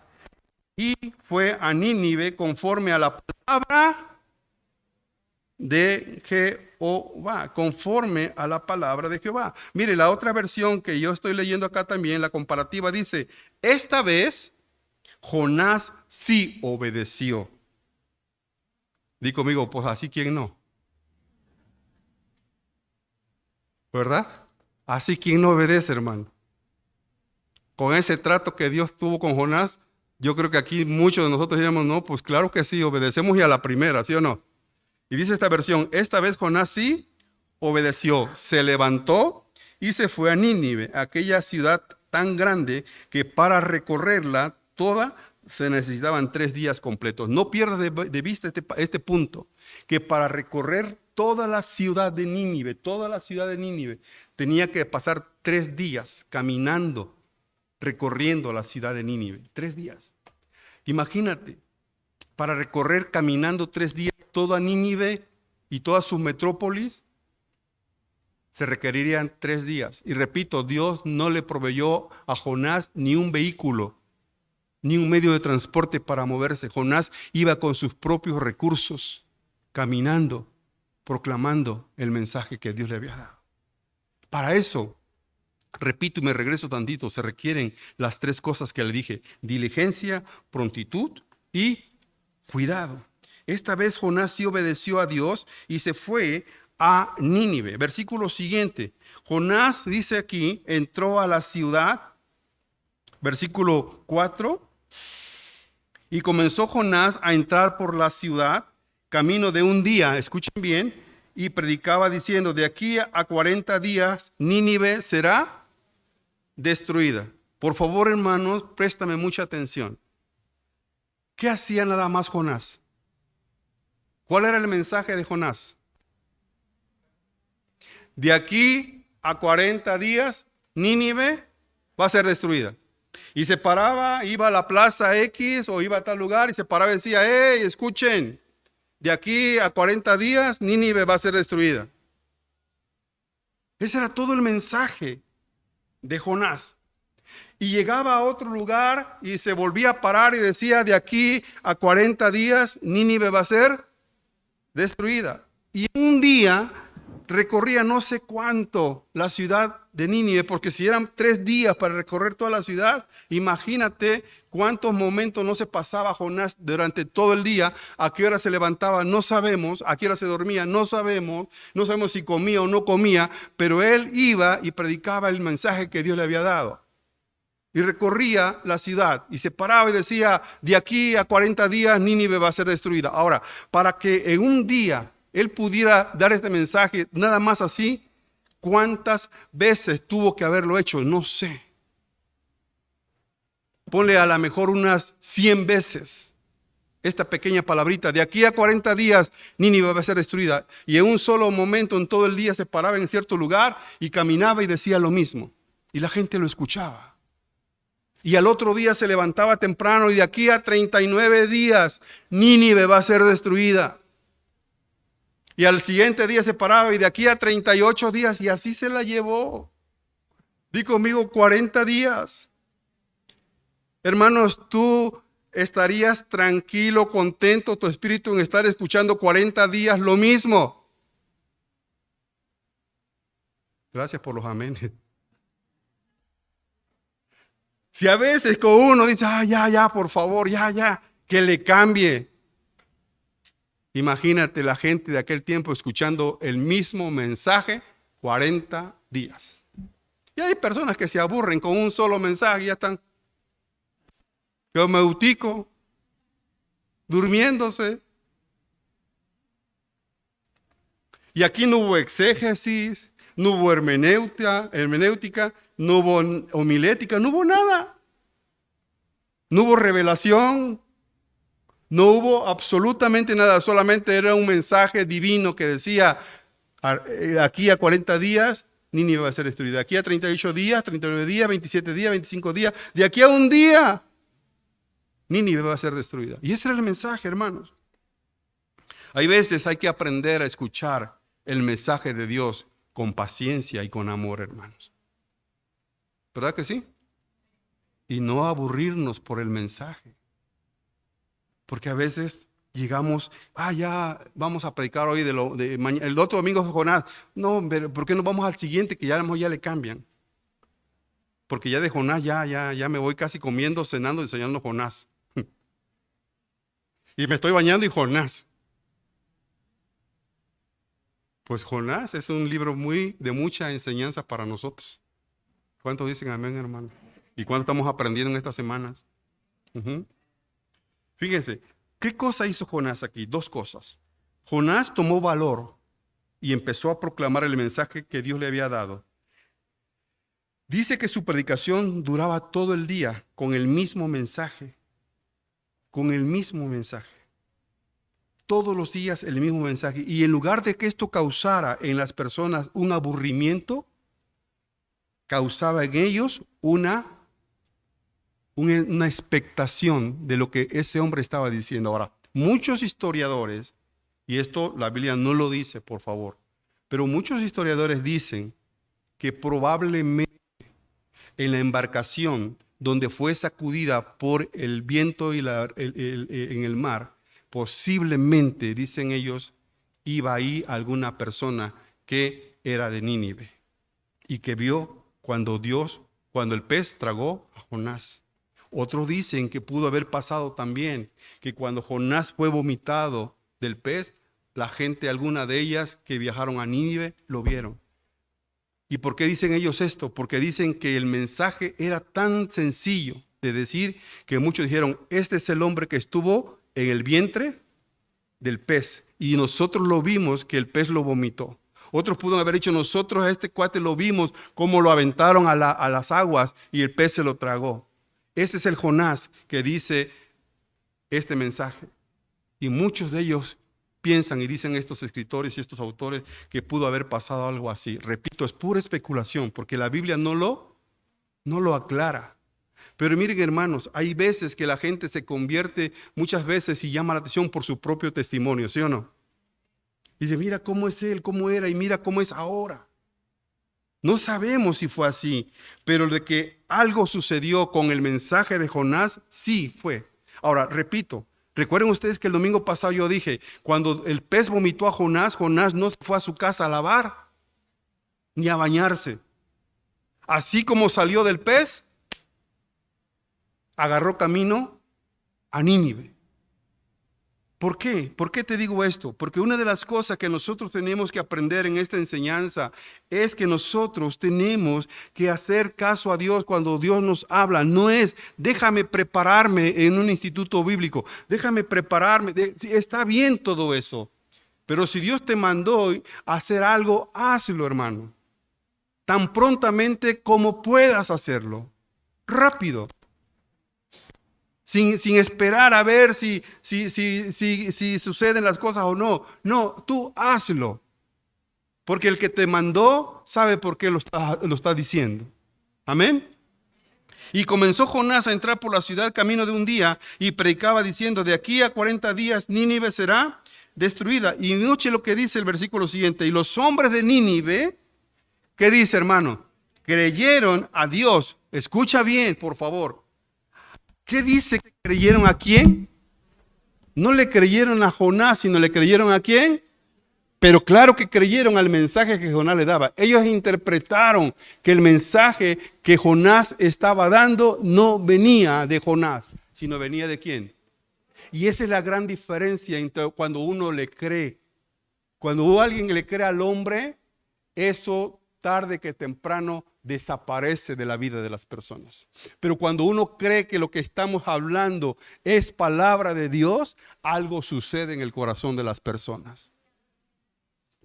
y fue a Nínive conforme a la palabra de Jehová, conforme a la palabra de Jehová. Mire, la otra versión que yo estoy leyendo acá también, la comparativa, dice, esta vez Jonás sí obedeció. Di conmigo, pues así, ¿quién no? ¿Verdad? Así, ¿quién no obedece, hermano? Con ese trato que Dios tuvo con Jonás, yo creo que aquí muchos de nosotros diríamos, no, pues claro que sí, obedecemos y a la primera, ¿sí o no? Y dice esta versión, esta vez Jonás sí obedeció, se levantó y se fue a Nínive, aquella ciudad tan grande que para recorrerla toda se necesitaban 3 días completos. No pierdas de vista este punto, que para recorrer toda la ciudad de Nínive, tenía que pasar 3 días caminando, recorriendo la ciudad de Nínive. 3 días. Imagínate, para recorrer caminando 3 días toda Nínive y todas sus metrópolis, se requerirían 3 días. Y repito, Dios no le proveyó a Jonás ni un vehículo, ni un medio de transporte para moverse. Jonás iba con sus propios recursos, caminando, proclamando el mensaje que Dios le había dado. Para eso, repito y me regreso tantito, se requieren las 3 cosas que le dije: diligencia, prontitud y cuidado. Esta vez Jonás sí obedeció a Dios y se fue a Nínive. Versículo siguiente. Jonás, dice aquí, entró a la ciudad. Versículo 4. Y comenzó Jonás a entrar por la ciudad, camino de un día, escuchen bien, y predicaba diciendo, de aquí a 40 días Nínive será destruida. Por favor, hermanos, préstame mucha atención. ¿Qué hacía nada más Jonás? ¿Cuál era el mensaje de Jonás? De aquí a 40 días, Nínive va a ser destruida. Y se paraba, iba a la plaza X o iba a tal lugar y se paraba y decía, hey, escuchen, de aquí a 40 días, Nínive va a ser destruida. Ese era todo el mensaje de Jonás. Y llegaba a otro lugar y se volvía a parar y decía, de aquí a 40 días, Nínive va a ser destruida. Y un día recorría no sé cuánto la ciudad de Nínive, porque si eran 3 días para recorrer toda la ciudad, imagínate cuántos momentos no se pasaba Jonás durante todo el día. A qué hora se levantaba no sabemos, a qué hora se dormía no sabemos si comía o no comía, pero él iba y predicaba el mensaje que Dios le había dado. Y recorría la ciudad y se paraba y decía, de aquí a 40 días Nínive va a ser destruida. Ahora, para que en un día él pudiera dar este mensaje nada más así, ¿cuántas veces tuvo que haberlo hecho? No sé. Ponle a lo mejor unas 100 veces esta pequeña palabrita. De aquí a 40 días Nínive va a ser destruida. Y en un solo momento, en todo el día, se paraba en cierto lugar y caminaba y decía lo mismo. Y la gente lo escuchaba. Y al otro día se levantaba temprano y de aquí a 39 días Nínive va a ser destruida. Y al siguiente día se paraba y de aquí a 38 días y así se la llevó. Di conmigo 40 días. Hermanos, tú estarías tranquilo, contento, tu espíritu en estar escuchando 40 días lo mismo. Gracias por los amenes. Si a veces con uno dice, ya, por favor, ya, que le cambie. Imagínate la gente de aquel tiempo escuchando el mismo mensaje 40 días. Y hay personas que se aburren con un solo mensaje y ya están meutico, durmiéndose. Y aquí no hubo exégesis, no hubo hermenéutica, no hubo homilética, no hubo nada. No hubo revelación, no hubo absolutamente nada, solamente era un mensaje divino que decía, aquí a 40 días, Nínive va a ser destruida. Aquí a 38 días, 39 días, 27 días, 25 días, de aquí a un día, Nínive va a ser destruida. Y ese era el mensaje, hermanos. Hay veces hay que aprender a escuchar el mensaje de Dios con paciencia y con amor, hermanos. ¿Verdad que sí? Y no aburrirnos por el mensaje. Porque a veces llegamos, ya vamos a predicar hoy el otro domingo es Jonás. No, pero ¿por qué no vamos al siguiente que ya le cambian? Porque ya de Jonás ya me voy casi comiendo, cenando, enseñando Jonás. Y me estoy bañando y Jonás. Pues Jonás es un libro de mucha enseñanza para nosotros. ¿Cuántos dicen amén, hermano? ¿Y cuánto estamos aprendiendo en estas semanas? Fíjense, ¿qué cosa hizo Jonás aquí? Dos cosas. Jonás tomó valor y empezó a proclamar el mensaje que Dios le había dado. Dice que su predicación duraba todo el día con el mismo mensaje. Con el mismo mensaje. Todos los días el mismo mensaje. Y en lugar de que esto causara en las personas un aburrimiento, causaba en ellos una expectación de lo que ese hombre estaba diciendo. Ahora, muchos historiadores, y esto la Biblia no lo dice, por favor, pero muchos historiadores dicen que probablemente en la embarcación donde fue sacudida por el viento y en el mar, posiblemente, dicen ellos, iba ahí alguna persona que era de Nínive y que vio cuando el pez tragó a Jonás. Otros dicen que pudo haber pasado también, que cuando Jonás fue vomitado del pez, la gente, alguna de ellas que viajaron a Nínive, lo vieron. ¿Y por qué dicen ellos esto? Porque dicen que el mensaje era tan sencillo de decir que muchos dijeron, este es el hombre que estuvo en el vientre del pez y nosotros lo vimos que el pez lo vomitó. Otros pudieron haber dicho, nosotros a este cuate lo vimos como lo aventaron a las aguas y el pez se lo tragó. Ese es el Jonás que dice este mensaje. Y muchos de ellos piensan y dicen estos escritores y estos autores que pudo haber pasado algo así. Repito, es pura especulación porque la Biblia no lo aclara. Pero miren, hermanos, hay veces que la gente se convierte muchas veces y llama la atención por su propio testimonio, ¿sí o no? Dice, mira cómo es él, cómo era y mira cómo es ahora. No sabemos si fue así, pero de que algo sucedió con el mensaje de Jonás, sí fue. Ahora, repito, recuerden ustedes que el domingo pasado yo dije, cuando el pez vomitó a Jonás, Jonás no se fue a su casa a lavar, ni a bañarse. Así como salió del pez, agarró camino a Nínive. ¿Por qué? ¿Por qué te digo esto? Porque una de las cosas que nosotros tenemos que aprender en esta enseñanza es que nosotros tenemos que hacer caso a Dios cuando Dios nos habla. No es, déjame prepararme en un instituto bíblico, déjame prepararme. Está bien todo eso, pero si Dios te mandó a hacer algo, hazlo, hermano. Tan prontamente como puedas hacerlo. Rápido. Sin esperar a ver si suceden las cosas o no. No, tú hazlo. Porque el que te mandó sabe por qué lo está diciendo. Amén. Y comenzó Jonás a entrar por la ciudad camino de un día y predicaba diciendo, de aquí a 40 días Nínive será destruida. Y noche lo que dice el versículo siguiente, y los hombres de Nínive, ¿qué dice, hermano? Creyeron a Dios. Escucha bien, por favor. ¿Qué dice que creyeron a quién? No le creyeron a Jonás, sino le creyeron a quién. Pero claro que creyeron al mensaje que Jonás le daba. Ellos interpretaron que el mensaje que Jonás estaba dando no venía de Jonás, sino venía de quién. Y esa es la gran diferencia entre cuando uno le cree. Cuando alguien le cree al hombre, eso tarde que temprano desaparece de la vida de las personas. Pero cuando uno cree que lo que estamos hablando es palabra de Dios, algo sucede en el corazón de las personas.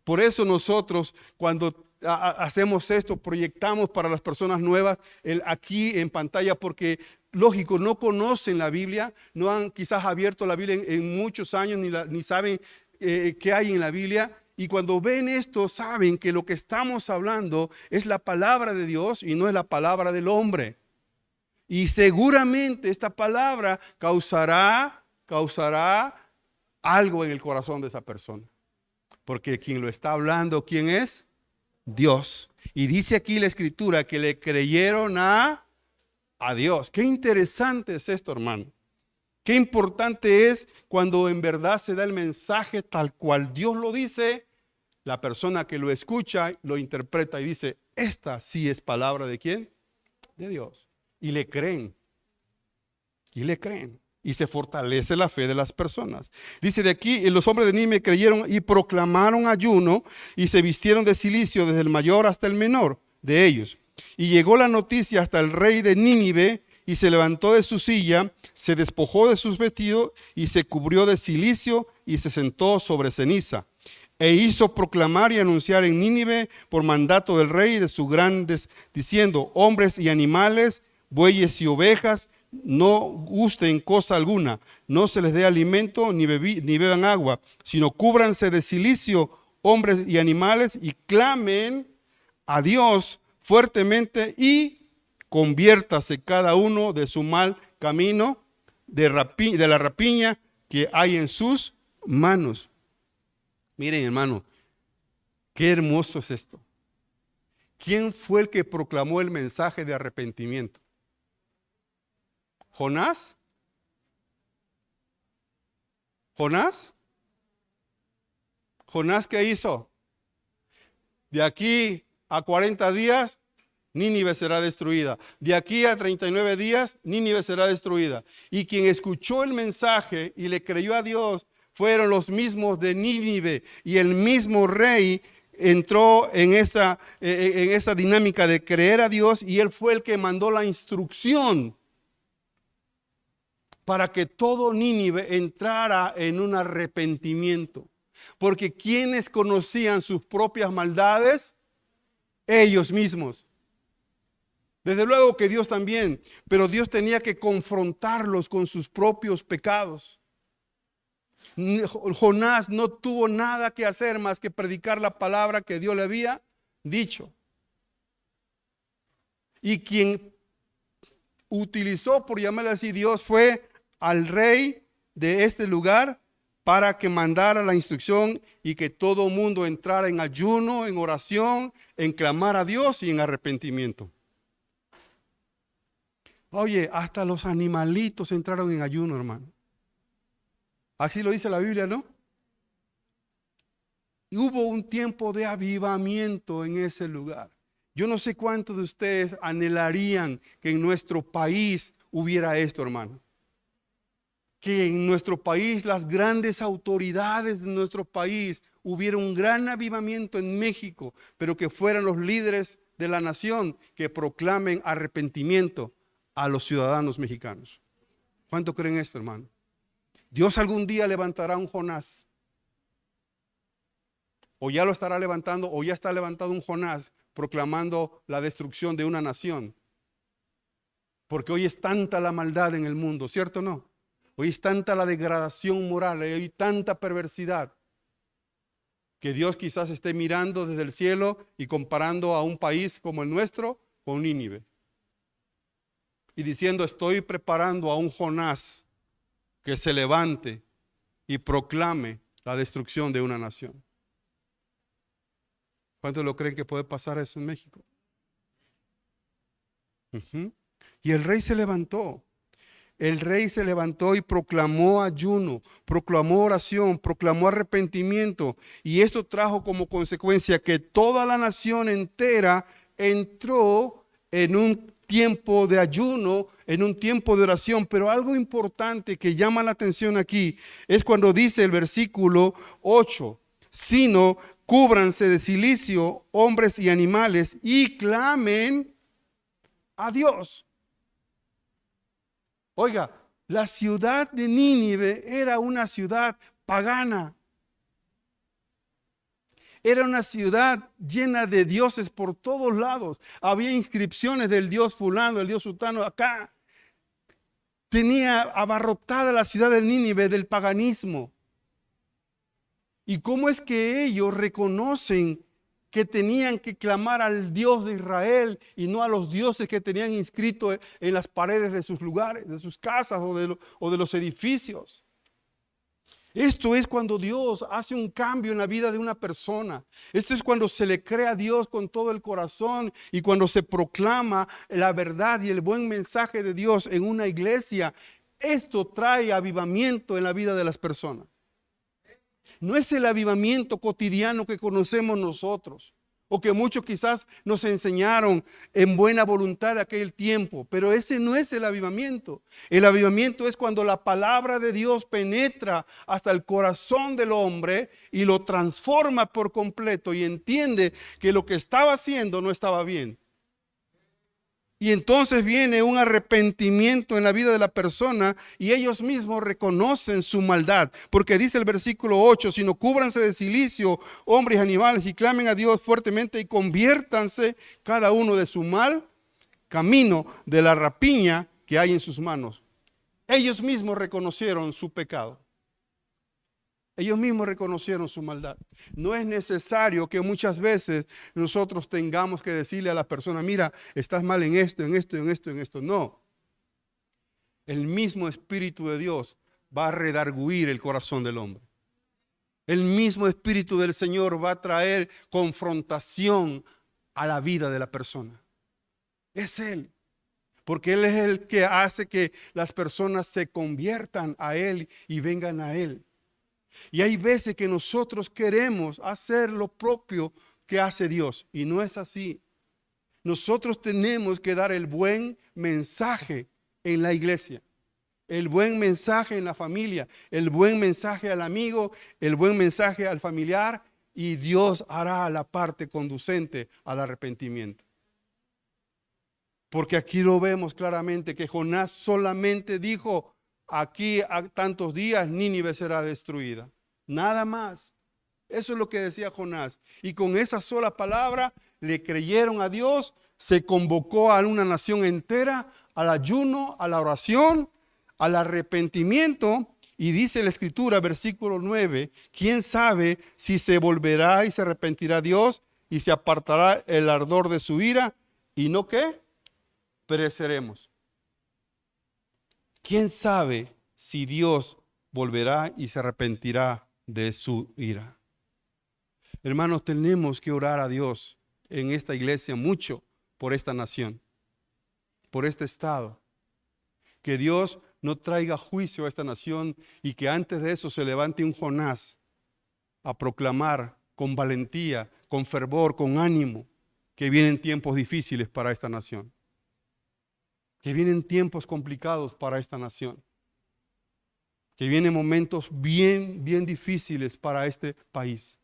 Por eso nosotros cuando hacemos esto, proyectamos para las personas nuevas aquí en pantalla, porque lógico, no conocen la Biblia, no han quizás abierto la Biblia en muchos años, ni saben qué hay en la Biblia. Y cuando ven esto, saben que lo que estamos hablando es la palabra de Dios y no es la palabra del hombre. Y seguramente esta palabra causará algo en el corazón de esa persona. Porque quien lo está hablando, ¿quién es? Dios. Y dice aquí la escritura que le creyeron a Dios. Qué interesante es esto, hermano. Qué importante es cuando en verdad se da el mensaje tal cual Dios lo dice. La persona que lo escucha, lo interpreta y dice, esta sí es palabra ¿de quién? De Dios. Y le creen. Y le creen. Y se fortalece la fe de las personas. Dice de aquí, los hombres de Nínive creyeron y proclamaron ayuno y se vistieron de cilicio desde el mayor hasta el menor de ellos. Y llegó la noticia hasta el rey de Nínive y se levantó de su silla, se despojó de sus vestidos y se cubrió de cilicio y se sentó sobre ceniza. E hizo proclamar y anunciar en Nínive por mandato del rey y de sus grandes, diciendo, hombres y animales, bueyes y ovejas, no gusten cosa alguna, no se les dé alimento ni beban agua, sino cúbranse de cilicio hombres y animales y clamen a Dios fuertemente y conviértase cada uno de su mal camino, de la rapiña que hay en sus manos. Miren, hermano, qué hermoso es esto. ¿Quién fue el que proclamó el mensaje de arrepentimiento? ¿Jonás? ¿Jonás? ¿Jonás qué hizo? De aquí a 40 días, Nínive será destruida. De aquí a 39 días, Nínive será destruida. Y quien escuchó el mensaje y le creyó a Dios fueron los mismos de Nínive. Y el mismo rey entró en esa dinámica de creer a Dios y él fue el que mandó la instrucción para que todo Nínive entrara en un arrepentimiento. Porque quienes conocían sus propias maldades, ellos mismos. Desde luego que Dios también, pero Dios tenía que confrontarlos con sus propios pecados. Jonás no tuvo nada que hacer más que predicar la palabra que Dios le había dicho. Y quien utilizó, por llamarle así, Dios fue al rey de este lugar para que mandara la instrucción y que todo mundo entrara en ayuno, en oración, en clamar a Dios y en arrepentimiento. Oye, hasta los animalitos entraron en ayuno, hermano. Así lo dice la Biblia, ¿no? Y hubo un tiempo de avivamiento en ese lugar. Yo no sé cuántos de ustedes anhelarían que en nuestro país hubiera esto, hermano. Que en nuestro país, las grandes autoridades de nuestro país, hubiera un gran avivamiento en México, pero que fueran los líderes de la nación que proclamen arrepentimiento a los ciudadanos mexicanos. ¿Cuánto creen esto, hermano? Dios algún día levantará un Jonás. O ya lo estará levantando, o ya está levantado un Jonás proclamando la destrucción de una nación. Porque hoy es tanta la maldad en el mundo, ¿cierto o no? Hoy es tanta la degradación moral, hay tanta perversidad, que Dios quizás esté mirando desde el cielo y comparando a un país como el nuestro con Nínive. y diciendo, estoy preparando a un Jonás que se levante y proclame la destrucción de una nación. ¿Cuántos lo creen que puede pasar eso en México? Ujú. Y el rey se levantó. El rey se levantó y proclamó ayuno, proclamó oración, proclamó arrepentimiento. Y esto trajo como consecuencia que toda la nación entera entró en un tiempo de ayuno, en un tiempo de oración. Pero algo importante que llama la atención aquí es cuando dice el versículo 8, sino cúbranse de cilicio hombres y animales y clamen a Dios. Oiga, la ciudad de Nínive era una ciudad pagana. Era una ciudad llena de dioses por todos lados. Había inscripciones del dios fulano, el dios sultano acá. Tenía abarrotada la ciudad de Nínive del paganismo. ¿Y cómo es que ellos reconocen que tenían que clamar al Dios de Israel y no a los dioses que tenían inscritos en las paredes de sus lugares, de sus casas o de los edificios? Esto es cuando Dios hace un cambio en la vida de una persona. Esto es cuando se le cree a Dios con todo el corazón y cuando se proclama la verdad y el buen mensaje de Dios en una iglesia. Esto trae avivamiento en la vida de las personas. No es el avivamiento cotidiano que conocemos nosotros, o que muchos quizás nos enseñaron en buena voluntad de aquel tiempo, pero ese no es el avivamiento. El avivamiento es cuando la palabra de Dios penetra hasta el corazón del hombre y lo transforma por completo y entiende que lo que estaba haciendo no estaba bien. Y entonces viene un arrepentimiento en la vida de la persona y ellos mismos reconocen su maldad. Porque dice el versículo 8, sino cúbranse de cilicio, hombres y animales, y clamen a Dios fuertemente y conviértanse cada uno de su mal camino, de la rapiña que hay en sus manos. Ellos mismos reconocieron su pecado. Ellos mismos reconocieron su maldad. No es necesario que muchas veces nosotros tengamos que decirle a la persona, mira, estás mal en esto, en esto, en esto, en esto. No. El mismo Espíritu de Dios va a redarguir el corazón del hombre. El mismo Espíritu del Señor va a traer confrontación a la vida de la persona. Es Él. Porque Él es el que hace que las personas se conviertan a Él y vengan a Él. Y hay veces que nosotros queremos hacer lo propio que hace Dios y no es así. Nosotros tenemos que dar el buen mensaje en la iglesia, el buen mensaje en la familia, el buen mensaje al amigo, el buen mensaje al familiar y Dios hará la parte conducente al arrepentimiento. Porque aquí lo vemos claramente que Jonás solamente dijo, aquí a tantos días Nínive será destruida. Nada más. Eso es lo que decía Jonás. Y con esa sola palabra le creyeron a Dios, se convocó a una nación entera al ayuno, a la oración, al arrepentimiento. Y dice la Escritura, versículo 9, ¿quién sabe si se volverá y se arrepentirá Dios y se apartará el ardor de su ira? ¿Y no qué? Pereceremos. ¿Quién sabe si Dios volverá y se arrepentirá de su ira? Hermanos, tenemos que orar a Dios en esta iglesia mucho por esta nación, por este estado. Que Dios no traiga juicio a esta nación y que antes de eso se levante un Jonás a proclamar con valentía, con fervor, con ánimo, que vienen tiempos difíciles para esta nación. Que vienen tiempos complicados para esta nación. Que vienen momentos bien difíciles para este país.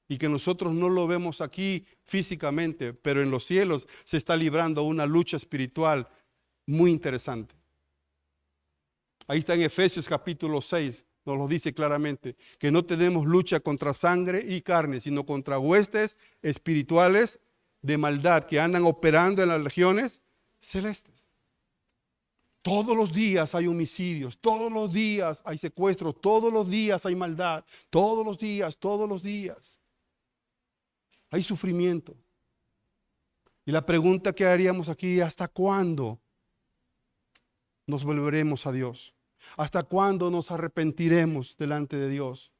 Y que nosotros no lo vemos aquí físicamente, pero en los cielos se está librando una lucha espiritual muy interesante. Ahí está en Efesios capítulo 6, nos lo dice claramente, que no tenemos lucha contra sangre y carne, sino contra huestes espirituales de maldad que andan operando en las regiones celestes. Todos los días hay homicidios, todos los días hay secuestros, todos los días hay maldad, todos los días hay sufrimiento. Y la pregunta que haríamos aquí, ¿hasta cuándo nos volveremos a Dios? ¿Hasta cuándo nos arrepentiremos delante de Dios?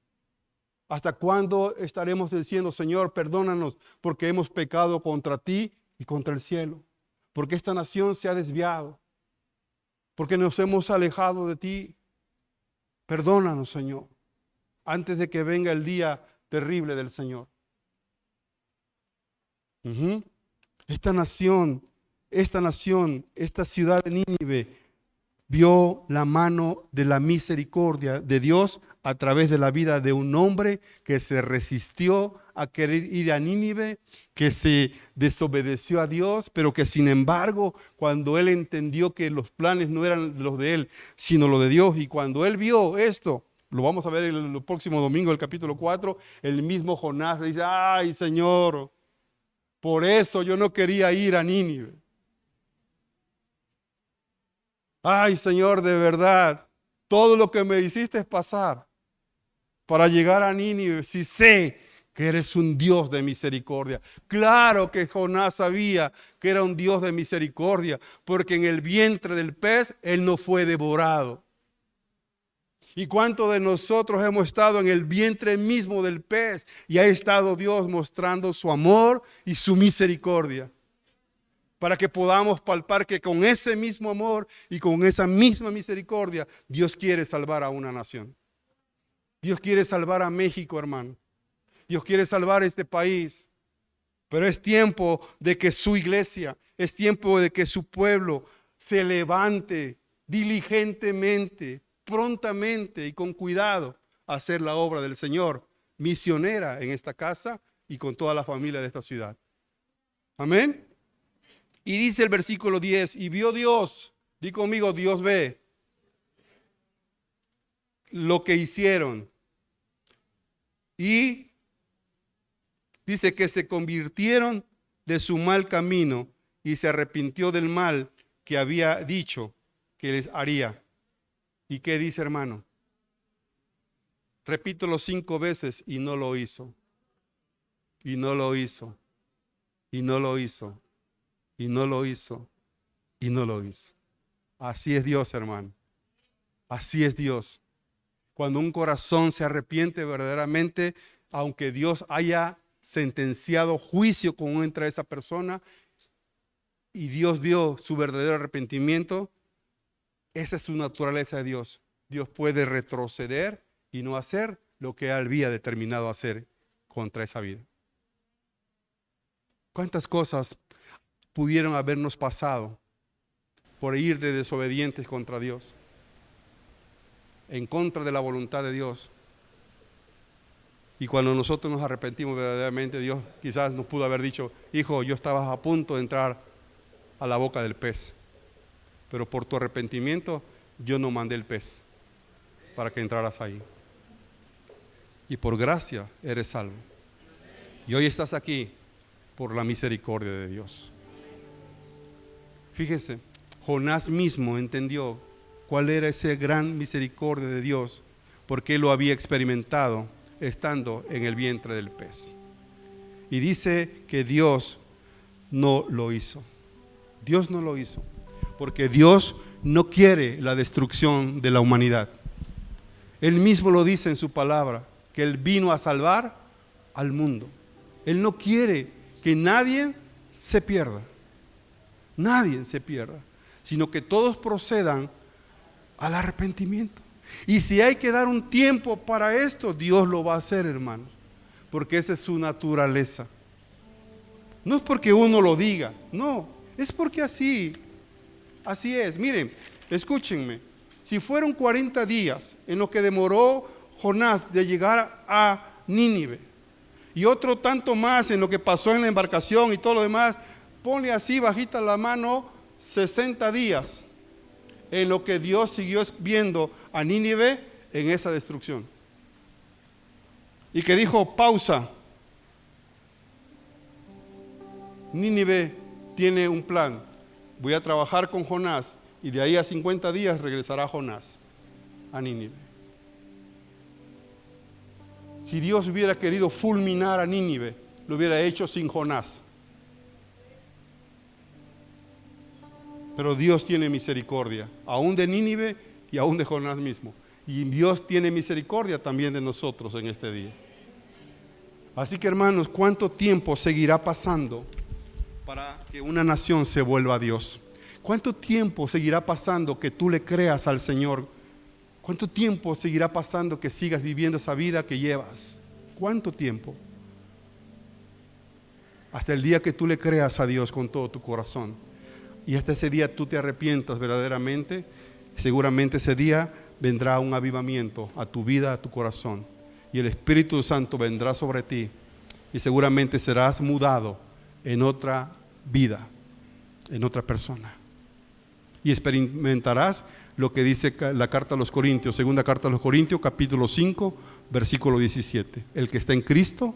¿Hasta cuándo estaremos diciendo, Señor, perdónanos porque hemos pecado contra ti y contra el cielo? Porque esta nación se ha desviado, porque nos hemos alejado de ti. Perdónanos, Señor, antes de que venga el día terrible del Señor. Esta nación, esta ciudad de Nínive, vio la mano de la misericordia de Dios a través de la vida de un hombre que se resistió a querer ir a Nínive, que se desobedeció a Dios, pero que sin embargo, cuando él entendió que los planes no eran los de él, sino los de Dios, y cuando él vio esto, lo vamos a ver el próximo domingo, el capítulo 4, el mismo Jonás le dice, ay Señor, por eso yo no quería ir a Nínive. Ay, Señor, de verdad, todo lo que me hiciste pasar para llegar a Nínive, si sé que eres un Dios de misericordia. Claro que Jonás sabía que era un Dios de misericordia, porque en el vientre del pez él no fue devorado. ¿Y cuántos de nosotros hemos estado en el vientre mismo del pez y ha estado Dios mostrando su amor y su misericordia? Para que podamos palpar que con ese mismo amor y con esa misma misericordia, Dios quiere salvar a una nación. Dios quiere salvar a México, hermano. Dios quiere salvar este país. Pero es tiempo de que su iglesia, es tiempo de que su pueblo se levante diligentemente, prontamente y con cuidado a hacer la obra del Señor, misionera en esta casa y con toda la familia de esta ciudad. Amén. Y dice el versículo 10, y vio Dios, di conmigo, Dios ve lo que hicieron. Y dice que se convirtieron de su mal camino y se arrepintió del mal que había dicho que les haría. ¿Y qué dice, hermano? Repítelo 5 veces y no lo hizo. Y no lo hizo. Y no lo hizo. Y no lo hizo, y no lo hizo. Así es Dios, hermano. Así es Dios. Cuando un corazón se arrepiente verdaderamente, aunque Dios haya sentenciado juicio contra esa persona, y Dios vio su verdadero arrepentimiento, esa es su naturaleza de Dios. Dios puede retroceder y no hacer lo que él había determinado hacer contra esa vida. ¿Cuántas cosas pudieron habernos pasado por ir de desobedientes contra Dios, en contra de la voluntad de Dios? Y cuando nosotros nos arrepentimos verdaderamente, Dios quizás nos pudo haber dicho, hijo, yo estaba a punto de entrar a la boca del pez, pero por tu arrepentimiento yo no mandé el pez para que entraras ahí. Y por gracia eres salvo. Y hoy estás aquí por la misericordia de Dios. Fíjese, Jonás mismo entendió cuál era esa gran misericordia de Dios, porque él lo había experimentado estando en el vientre del pez. Y dice que Dios no lo hizo. Dios no lo hizo, porque Dios no quiere la destrucción de la humanidad. Él mismo lo dice en su palabra, que Él vino a salvar al mundo. Él no quiere que nadie se pierda. Nadie se pierda, sino que todos procedan al arrepentimiento. Y si hay que dar un tiempo para esto, Dios lo va a hacer, hermanos, porque esa es su naturaleza. No es porque uno lo diga, no, es porque así es. Miren, escúchenme, si fueron 40 días en lo que demoró Jonás de llegar a Nínive, y otro tanto más en lo que pasó en la embarcación y todo lo demás, ponle así bajita la mano 60 días en lo que Dios siguió viendo a Nínive en esa destrucción. Y que dijo, pausa. Nínive tiene un plan. Voy a trabajar con Jonás y de ahí a 50 días regresará Jonás a Nínive. Si Dios hubiera querido fulminar a Nínive, lo hubiera hecho sin Jonás. Pero Dios tiene misericordia, aún de Nínive y aún de Jonás mismo. Y Dios tiene misericordia también de nosotros en este día. Así que, hermanos, ¿cuánto tiempo seguirá pasando para que una nación se vuelva a Dios? ¿Cuánto tiempo seguirá pasando que tú le creas al Señor? ¿Cuánto tiempo seguirá pasando que sigas viviendo esa vida que llevas? ¿Cuánto tiempo? Hasta el día que tú le creas a Dios con todo tu corazón. Y hasta ese día tú te arrepientas verdaderamente, seguramente ese día vendrá un avivamiento a tu vida, a tu corazón. Y el Espíritu Santo vendrá sobre ti y seguramente serás mudado en otra vida, en otra persona. Y experimentarás lo que dice la carta a los Corintios, segunda carta a los Corintios, capítulo 5, versículo 17. El que está en Cristo,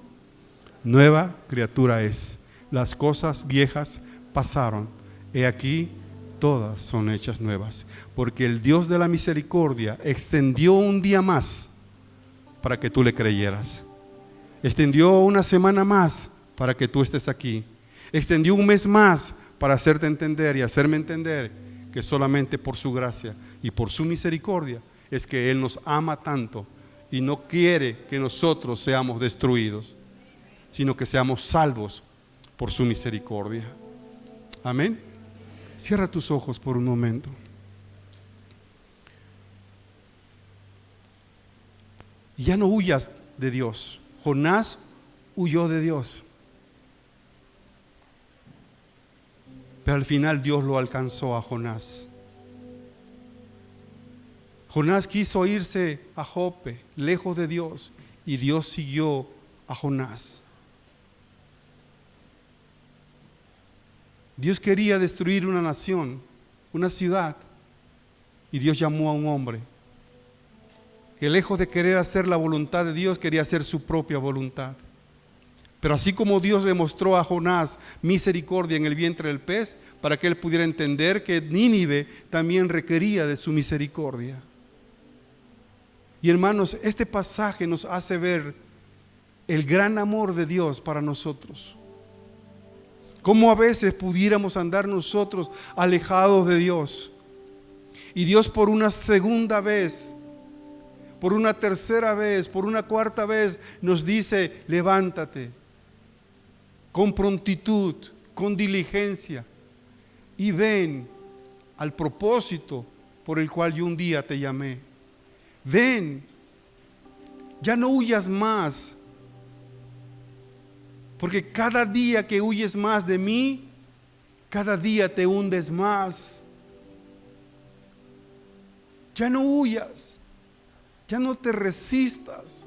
nueva criatura es. Las cosas viejas pasaron. He aquí, todas son hechas nuevas. Porque el Dios de la misericordia extendió un día más para que tú le creyeras. Extendió una semana más para que tú estés aquí. Extendió un mes más para hacerte entender y hacerme entender que solamente por su gracia y por su misericordia es que Él nos ama tanto y no quiere que nosotros seamos destruidos, sino que seamos salvos por su misericordia. Amén. Cierra tus ojos por un momento. Y ya no huyas de Dios. Jonás huyó de Dios, pero al final Dios lo alcanzó a Jonás. Jonás quiso irse a Jope, lejos de Dios, y Dios siguió a Jonás. Dios quería destruir una nación, una ciudad, y Dios llamó a un hombre que lejos de querer hacer la voluntad de Dios, quería hacer su propia voluntad. Pero así como Dios le mostró a Jonás misericordia en el vientre del pez, para que él pudiera entender que Nínive también requería de su misericordia. Y hermanos, este pasaje nos hace ver el gran amor de Dios para nosotros. Cómo a veces pudiéramos andar nosotros alejados de Dios. Y Dios por una segunda vez, por una tercera vez, por una cuarta vez nos dice: levántate con prontitud, con diligencia y ven al propósito por el cual yo un día te llamé. Ven, ya no huyas más, porque cada día que huyes más de mí, cada día te hundes más. Ya no huyas. Ya no te resistas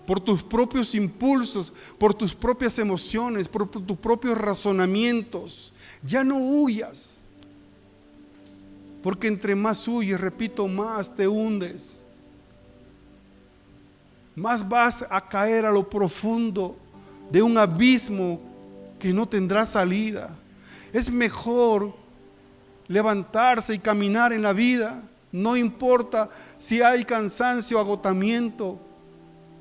por tus propios impulsos, por tus propias emociones, por tus propios razonamientos. Ya no huyas. Porque entre más huyes, repito, más te hundes. Más vas a caer a lo profundo de un abismo que no tendrá salida. Es mejor levantarse y caminar en la vida. No importa si hay cansancio, agotamiento,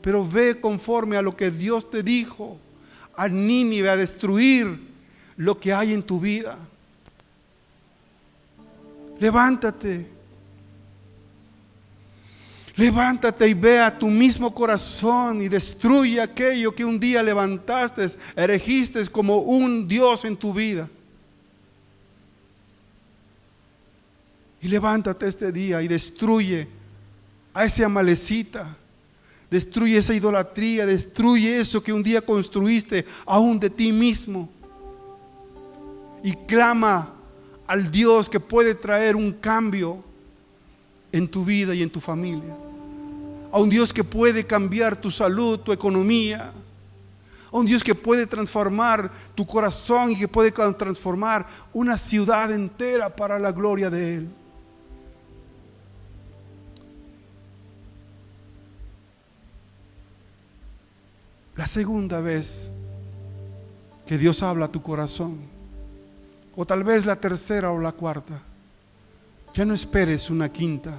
pero ve conforme a lo que Dios te dijo, a Nínive, a destruir lo que hay en tu vida. Levántate. Levántate y ve a tu mismo corazón y destruye aquello que un día levantaste, erigiste como un Dios en tu vida. Y levántate este día y destruye a ese amalecita, destruye esa idolatría, destruye eso que un día construiste aún de ti mismo. Y clama al Dios que puede traer un cambio en tu vida y en tu familia. A un Dios que puede cambiar tu salud, tu economía. A un Dios que puede transformar tu corazón y que puede transformar una ciudad entera para la gloria de Él. La segunda vez que Dios habla a tu corazón, o tal vez la tercera o la cuarta, ya no esperes una quinta.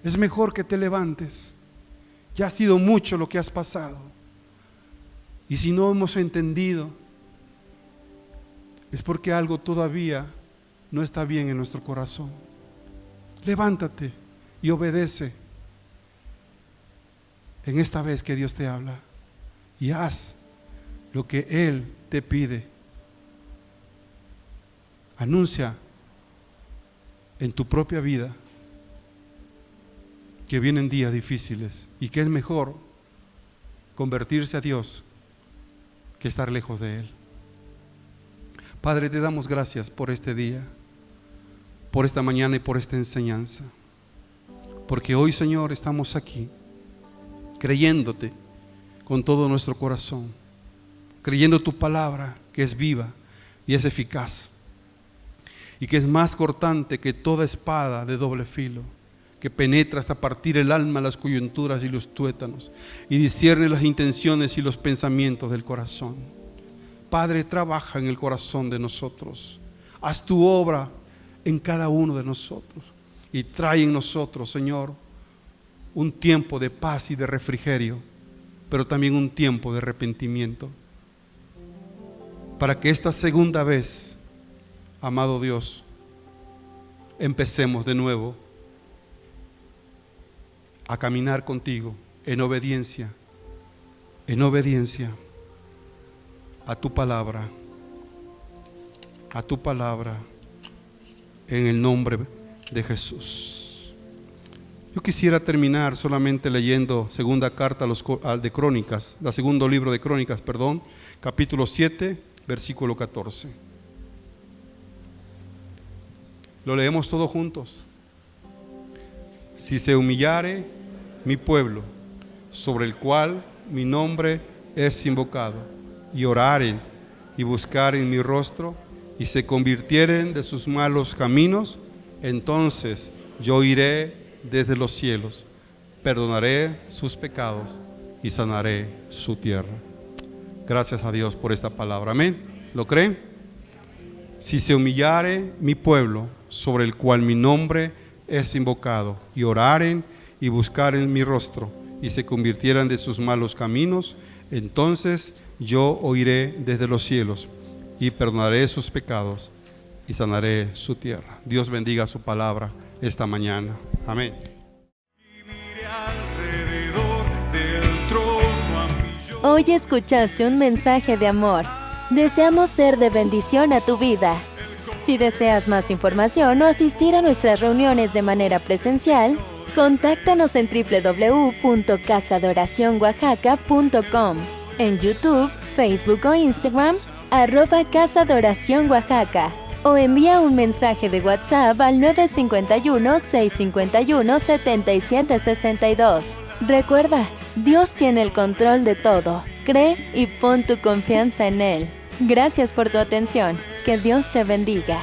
Es mejor que te levantes. Ya ha sido mucho lo que has pasado. Y si no hemos entendido, es porque algo todavía no está bien en nuestro corazón. Levántate y obedece en esta vez que Dios te habla y haz lo que Él te pide. Anuncia en tu propia vida que vienen días difíciles y que es mejor convertirse a Dios que estar lejos de Él. Padre, te damos gracias por este día, por esta mañana y por esta enseñanza, porque hoy, Señor, estamos aquí creyéndote con todo nuestro corazón, creyendo tu palabra que es viva y es eficaz y que es más cortante que toda espada de doble filo, que penetra hasta partir el alma, las coyunturas y los tuétanos, y discierne las intenciones y los pensamientos del corazón. Padre, trabaja en el corazón de nosotros, haz tu obra en cada uno de nosotros y trae en nosotros, Señor, un tiempo de paz y de refrigerio, pero también un tiempo de arrepentimiento, para que esta segunda vez, amado Dios, empecemos de nuevo a caminar contigo en obediencia a tu palabra, en el nombre de Jesús. Yo quisiera terminar solamente leyendo segunda carta de Crónicas, el segundo libro de Crónicas, capítulo 7, versículo 14. Lo leemos todos juntos. Si se humillare mi pueblo, sobre el cual mi nombre es invocado, y oraren y buscaren mi rostro, y se convirtieren de sus malos caminos, entonces yo iré desde los cielos, perdonaré sus pecados y sanaré su tierra. Gracias a Dios por esta palabra. Amén. ¿Lo creen? Si se humillare mi pueblo, sobre el cual mi nombre es invocado, y oraren y buscaren mi rostro, y se convirtieran de sus malos caminos, entonces yo oiré desde los cielos y perdonaré sus pecados y sanaré su tierra. Dios bendiga su palabra esta mañana. Amén. Hoy escuchaste un mensaje de amor. Deseamos ser de bendición a tu vida. Si deseas más información o asistir a nuestras reuniones de manera presencial, contáctanos en www.casadoracionoaxaca.com, en YouTube, Facebook o Instagram, @Casa de Oración Oaxaca, o envía un mensaje de WhatsApp al 951-651-7762. Recuerda, Dios tiene el control de todo. Cree y pon tu confianza en Él. Gracias por tu atención. Que Dios te bendiga.